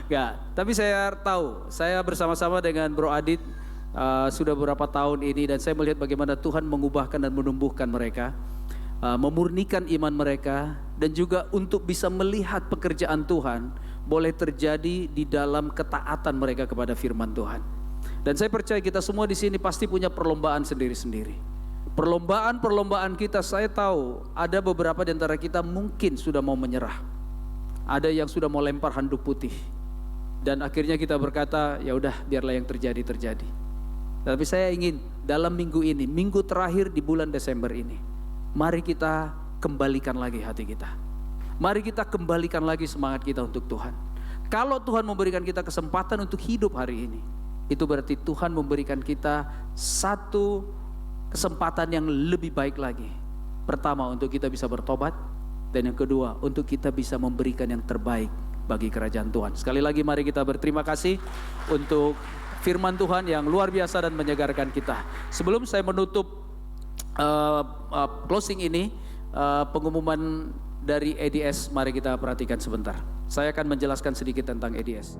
enggak. Tapi saya tahu, saya bersama-sama dengan Bro Adit sudah beberapa tahun ini dan saya melihat bagaimana Tuhan mengubahkan dan menumbuhkan mereka. memurnikan iman mereka, dan juga untuk bisa melihat pekerjaan Tuhan boleh terjadi di dalam ketaatan mereka kepada firman Tuhan. Dan saya percaya kita semua di sini pasti punya perlombaan sendiri-sendiri. Perlombaan kita, saya tahu ada beberapa di antara kita mungkin sudah mau menyerah. Ada yang sudah mau lempar handuk putih. Dan akhirnya kita berkata, ya udah biarlah yang terjadi. Tapi saya ingin dalam minggu ini, minggu terakhir di bulan Desember ini, mari kita kembalikan lagi hati kita. Mari kita kembalikan lagi semangat kita untuk Tuhan. Kalau Tuhan memberikan kita kesempatan untuk hidup hari ini, itu berarti Tuhan memberikan kita satu kesempatan yang lebih baik lagi. Pertama, untuk kita bisa bertobat. Dan yang kedua, untuk kita bisa memberikan yang terbaik bagi kerajaan Tuhan. Sekali lagi mari kita berterima kasih untuk firman Tuhan yang luar biasa dan menyegarkan kita. Sebelum saya menutup closing ini, pengumuman dari EDS mari kita perhatikan sebentar. Saya akan menjelaskan sedikit tentang EDS.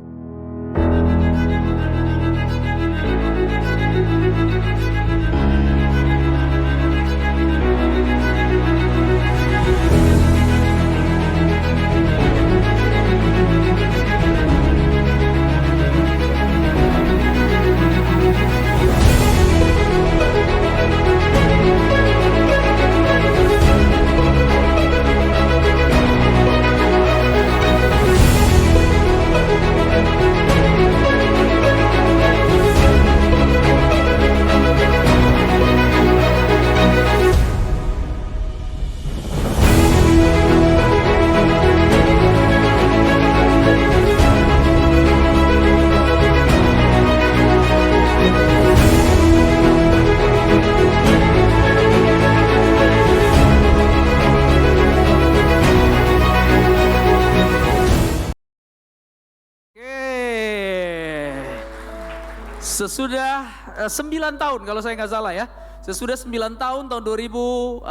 Sesudah 9 tahun kalau saya nggak salah ya. Sesudah 9 tahun, tahun 2016.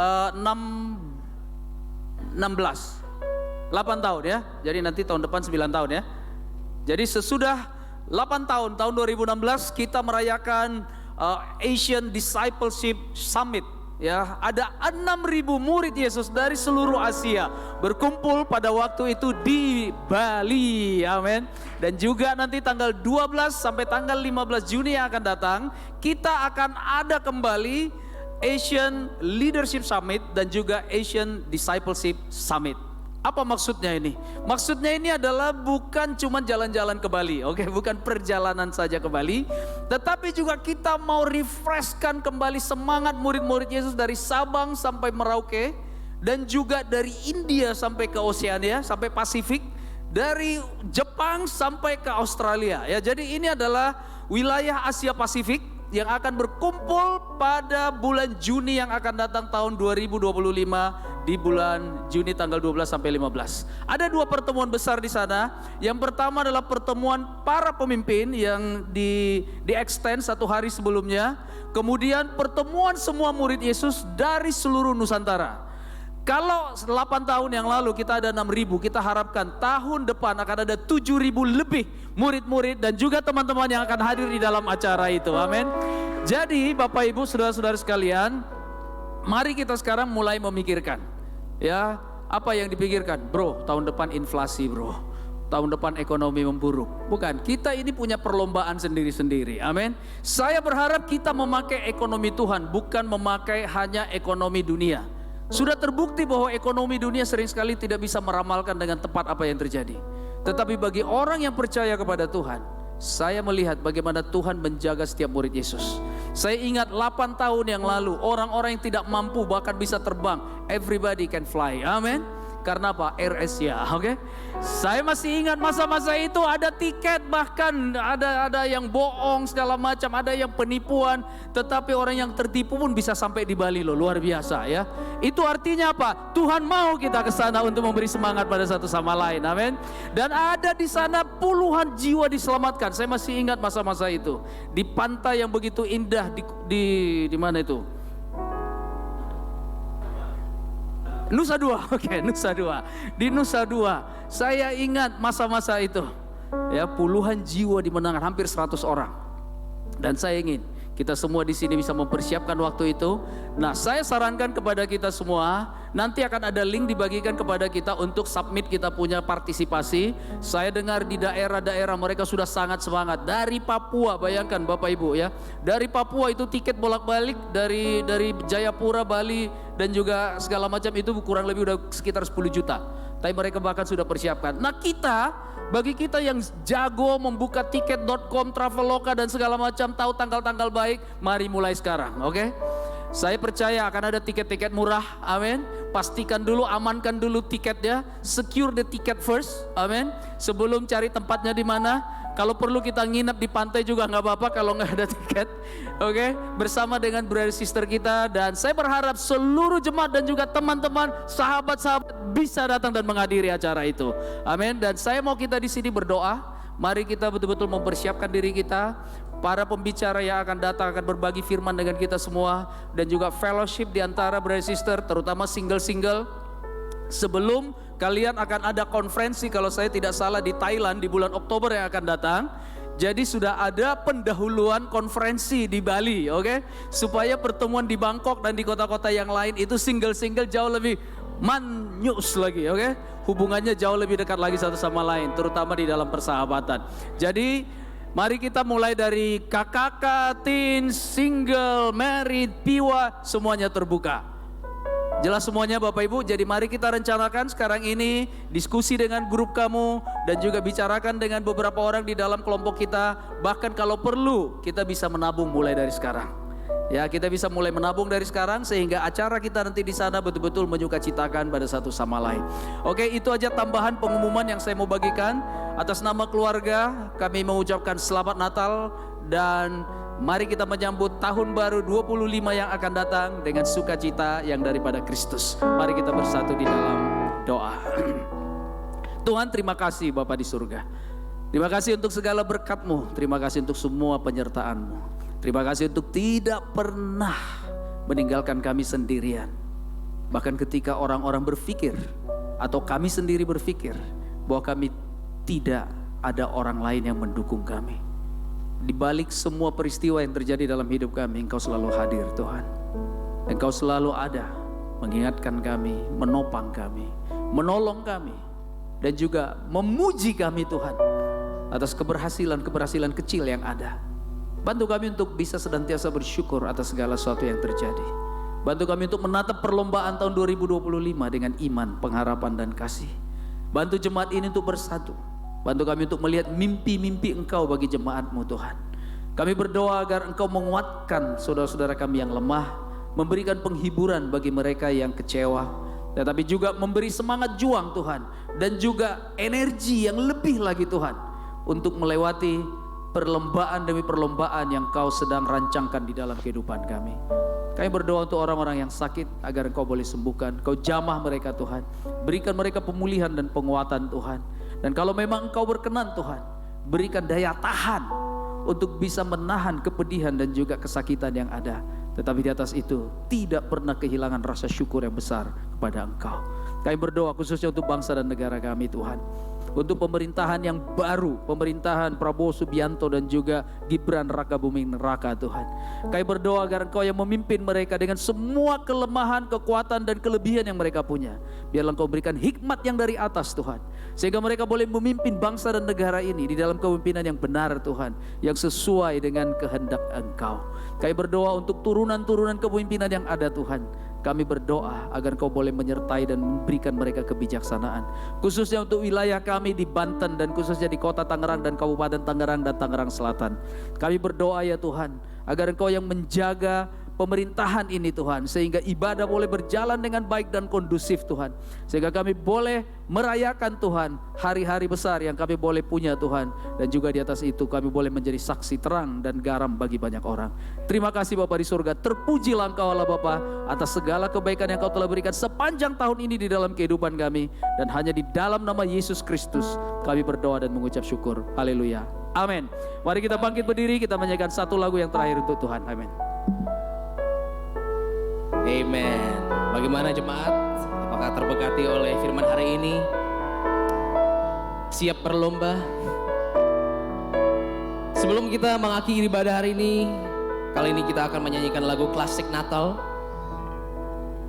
8 tahun ya. Jadi nanti tahun depan 9 tahun ya. Jadi sesudah 8 tahun, tahun 2016 kita merayakan Asian Discipleship Summit. Ya, ada 6.000 murid Yesus dari seluruh Asia berkumpul pada waktu itu di Bali. Amin. Dan juga nanti tanggal 12 sampai tanggal 15 Juni yang akan datang, kita akan ada kembali Asian Leadership Summit dan juga Asian Discipleship Summit. Apa maksudnya ini? Maksudnya ini adalah bukan cuma jalan-jalan ke Bali, oke? Bukan perjalanan saja ke Bali, tetapi juga kita mau refreshkan kembali semangat murid-murid Yesus dari Sabang sampai Merauke, dan juga dari India sampai ke Oceania, sampai Pasifik, dari Jepang sampai ke Australia. Ya, jadi ini adalah wilayah Asia Pasifik yang akan berkumpul pada bulan Juni yang akan datang tahun 2025 di bulan Juni tanggal 12 sampai 15. Ada 2 pertemuan besar di sana. Yang pertama adalah pertemuan para pemimpin yang di extend 1 hari sebelumnya. Kemudian pertemuan semua murid Yesus dari seluruh Nusantara. Kalau 8 tahun yang lalu kita ada 6.000, kita harapkan tahun depan akan ada 7.000 lebih murid-murid dan juga teman-teman yang akan hadir di dalam acara itu. Amin. Jadi Bapak Ibu, saudara-saudara sekalian, mari kita sekarang mulai memikirkan. Ya, apa yang dipikirkan? Bro, tahun depan inflasi bro. Tahun depan ekonomi memburuk. Bukan, kita ini punya perlombaan sendiri-sendiri. Amin. Saya berharap kita memakai ekonomi Tuhan, bukan memakai hanya ekonomi dunia. Sudah terbukti bahwa ekonomi dunia sering sekali tidak bisa meramalkan dengan tepat apa yang terjadi. Tetapi bagi orang yang percaya kepada Tuhan, saya melihat bagaimana Tuhan menjaga setiap murid Yesus. Saya ingat 8 tahun yang lalu, orang-orang yang tidak mampu bahkan bisa terbang. Everybody can fly, amin. Karena apa? Air Asia, oke? Saya masih ingat masa-masa itu ada tiket, bahkan ada yang bohong segala macam, ada yang penipuan, tetapi orang yang tertipu pun bisa sampai di Bali loh, luar biasa ya. Itu artinya apa? Tuhan mau kita ke sana untuk memberi semangat pada satu sama lain, amin. Dan ada di sana puluhan jiwa diselamatkan. Saya masih ingat masa-masa itu di pantai yang begitu indah di mana itu? Nusa Dua, oke, Nusa Dua. Di Nusa Dua, saya ingat masa-masa itu. Ya, puluhan jiwa dimenangkan, hampir 100 orang. Dan saya ingin kita semua di sini bisa mempersiapkan waktu itu. Nah, saya sarankan kepada kita semua, nanti akan ada link dibagikan kepada kita untuk submit kita punya partisipasi. Saya dengar di daerah-daerah mereka sudah sangat semangat. Dari Papua, bayangkan Bapak Ibu ya. Dari Papua itu tiket bolak-balik dari Jayapura, Bali dan juga segala macam itu kurang lebih udah sekitar 10 juta. Tapi mereka bahkan sudah persiapkan. Nah, bagi kita yang jago membuka tiket.com, Traveloka dan segala macam, tahu tanggal-tanggal baik, mari mulai sekarang, oke? Saya percaya akan ada tiket-tiket murah, amin. Pastikan dulu, amankan dulu tiketnya, secure the ticket first, amin. Sebelum cari tempatnya di mana. Kalau perlu kita nginep di pantai juga nggak apa-apa kalau nggak ada tiket, oke? Bersama dengan brother sister kita, dan saya berharap seluruh jemaat dan juga teman-teman, sahabat-sahabat bisa datang dan menghadiri acara itu, amin. Dan saya mau kita di sini berdoa. Mari kita betul-betul mempersiapkan diri kita. Para pembicara yang akan datang akan berbagi firman dengan kita semua, dan juga fellowship di antara brother sister, terutama single-single. Sebelum kalian akan ada konferensi kalau saya tidak salah di Thailand di bulan Oktober yang akan datang. Jadi sudah ada pendahuluan konferensi di Bali, oke? Supaya pertemuan di Bangkok dan di kota-kota yang lain itu single-single jauh lebih manyus lagi, oke? Hubungannya jauh lebih dekat lagi satu sama lain, terutama di dalam persahabatan. Jadi mari kita mulai dari KKK, teens, single, married, piwa, semuanya terbuka. Jelas semuanya Bapak Ibu. Jadi mari kita rencanakan sekarang ini, diskusi dengan grup kamu dan juga bicarakan dengan beberapa orang di dalam kelompok kita. Bahkan kalau perlu kita bisa menabung mulai dari sekarang. Ya, kita bisa mulai menabung dari sekarang sehingga acara kita nanti di sana betul-betul menyukacitakan pada satu sama lain. Oke, itu aja tambahan pengumuman yang saya mau bagikan. Atas nama keluarga kami mengucapkan selamat Natal dan mari kita menyambut tahun baru 25 yang akan datang dengan sukacita yang daripada Kristus. Mari kita bersatu di dalam doa. Tuhan, terima kasih Bapa di surga. Terima kasih untuk segala berkat-Mu. Terima kasih untuk semua penyertaan-Mu. Terima kasih untuk tidak pernah meninggalkan kami sendirian. Bahkan ketika orang-orang berpikir atau kami sendiri berpikir bahwa kami tidak ada orang lain yang mendukung kami. Di balik semua peristiwa yang terjadi dalam hidup kami, Engkau selalu hadir Tuhan. Engkau selalu ada mengingatkan kami, menopang kami, menolong kami, dan juga memuji kami Tuhan atas keberhasilan kecil yang ada. Bantu kami untuk bisa senantiasa bersyukur atas segala sesuatu yang terjadi. Bantu kami untuk menatap perlombaan tahun 2025 dengan iman, pengharapan, dan kasih. Bantu jemaat ini untuk bersatu. Bantu kami untuk melihat mimpi-mimpi Engkau bagi jemaat-Mu Tuhan. Kami berdoa agar Engkau menguatkan saudara-saudara kami yang lemah, memberikan penghiburan bagi mereka yang kecewa, tetapi juga memberi semangat juang Tuhan, dan juga energi yang lebih lagi Tuhan, untuk melewati perlombaan demi perlombaan yang Kau sedang rancangkan di dalam kehidupan kami. Kami berdoa untuk orang-orang yang sakit agar Engkau boleh sembuhkan. Kau jamah mereka Tuhan, berikan mereka pemulihan dan penguatan Tuhan. Dan kalau memang Engkau berkenan Tuhan, berikan daya tahan untuk bisa menahan kepedihan dan juga kesakitan yang ada. Tetapi di atas itu tidak pernah kehilangan rasa syukur yang besar kepada Engkau. Kami berdoa khususnya untuk bangsa dan negara kami Tuhan. Untuk pemerintahan yang baru, pemerintahan Prabowo Subianto dan juga Gibran Raka Buming Raka Tuhan. Kami berdoa agar Engkau yang memimpin mereka dengan semua kelemahan, kekuatan dan kelebihan yang mereka punya. Biarlah Engkau berikan hikmat yang dari atas Tuhan, sehingga mereka boleh memimpin bangsa dan negara ini di dalam kepemimpinan yang benar Tuhan, yang sesuai dengan kehendak Engkau. Kami berdoa untuk turunan-turunan kepemimpinan yang ada Tuhan. Kami berdoa agar Engkau boleh menyertai dan memberikan mereka kebijaksanaan. Khususnya untuk wilayah kami di Banten dan khususnya di kota Tangerang dan Kabupaten Tangerang dan Tangerang Selatan. Kami berdoa ya Tuhan, agar Engkau yang menjaga pemerintahan ini Tuhan, sehingga ibadah boleh berjalan dengan baik dan kondusif Tuhan, sehingga kami boleh merayakan Tuhan hari-hari besar yang kami boleh punya Tuhan, dan juga di atas itu kami boleh menjadi saksi terang dan garam bagi banyak orang. Terima kasih Bapa di surga, terpujilah Engkau Allah Bapa atas segala kebaikan yang Kau telah berikan sepanjang tahun ini di dalam kehidupan kami, dan hanya di dalam nama Yesus Kristus kami berdoa dan mengucap syukur. Haleluya, amin. Mari kita bangkit berdiri, kita menyanyikan satu lagu yang terakhir untuk Tuhan. Amin. Amen. Bagaimana jemaat? Apakah terberkati oleh firman hari ini? Siap berlomba? Sebelum kita mengakhiri ibadah hari ini, Kali ini kita akan menyanyikan lagu klasik Natal,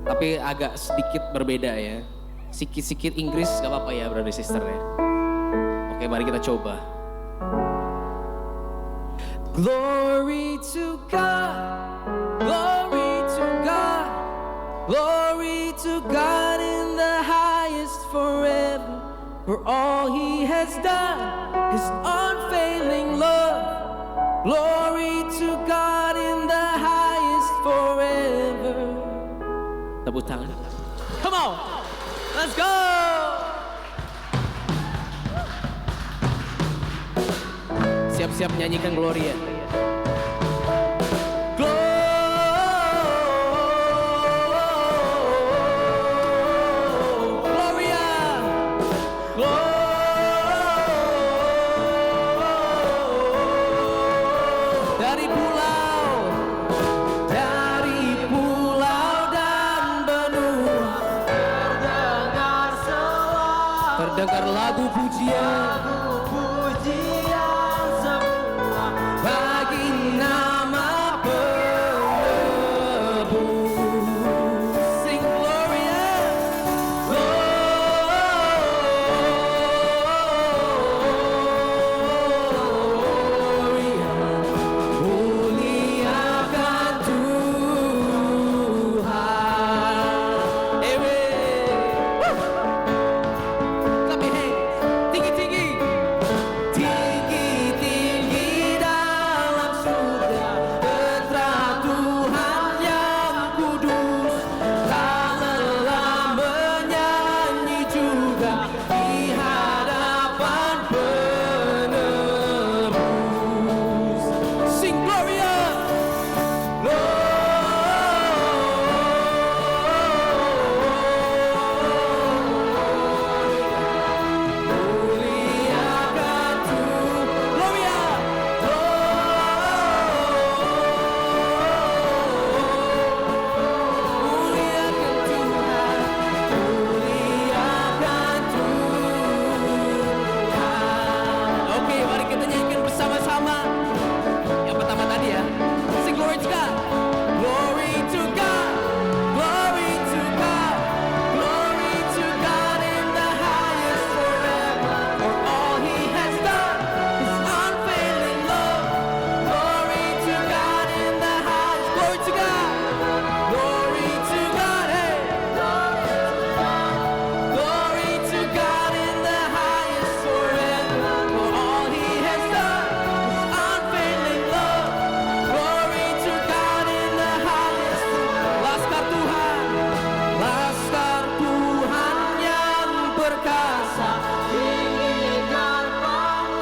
tapi agak sedikit berbeda ya. Sikit-sikit Inggris gak apa-apa ya brother sister ya. Oke, mari kita coba. Glory to God, glory to God, glory to God in the highest forever, for all He has done, His unfailing love. Glory to God in the highest forever. Tepuk tangan. Come on, let's go. Siap-siap menyanyikan Gloria. Terdengar lagu pujian semua bagi nama penebus. Sing Gloria, Gloria, muliakan Tuhan.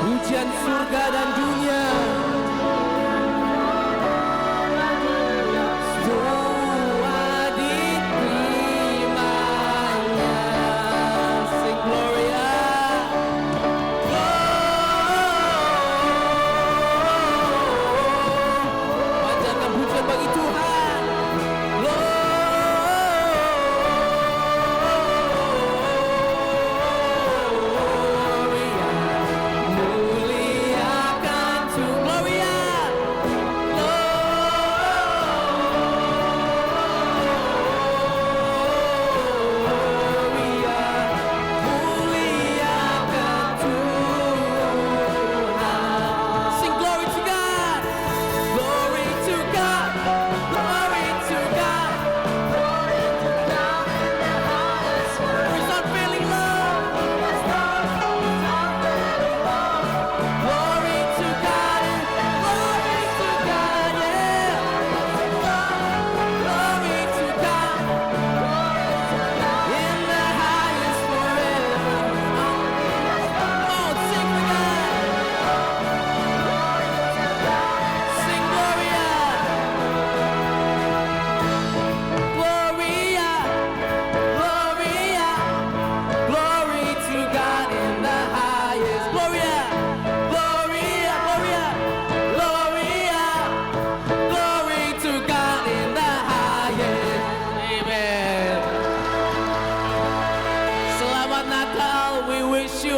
Pujian surga dan dunia, semua diterimanya. Sing Gloria, panjatkan pujian bagi Tuhan.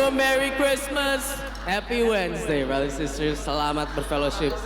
Merry Christmas, Happy Wednesday, brothers and sisters. Selamat berfellowship.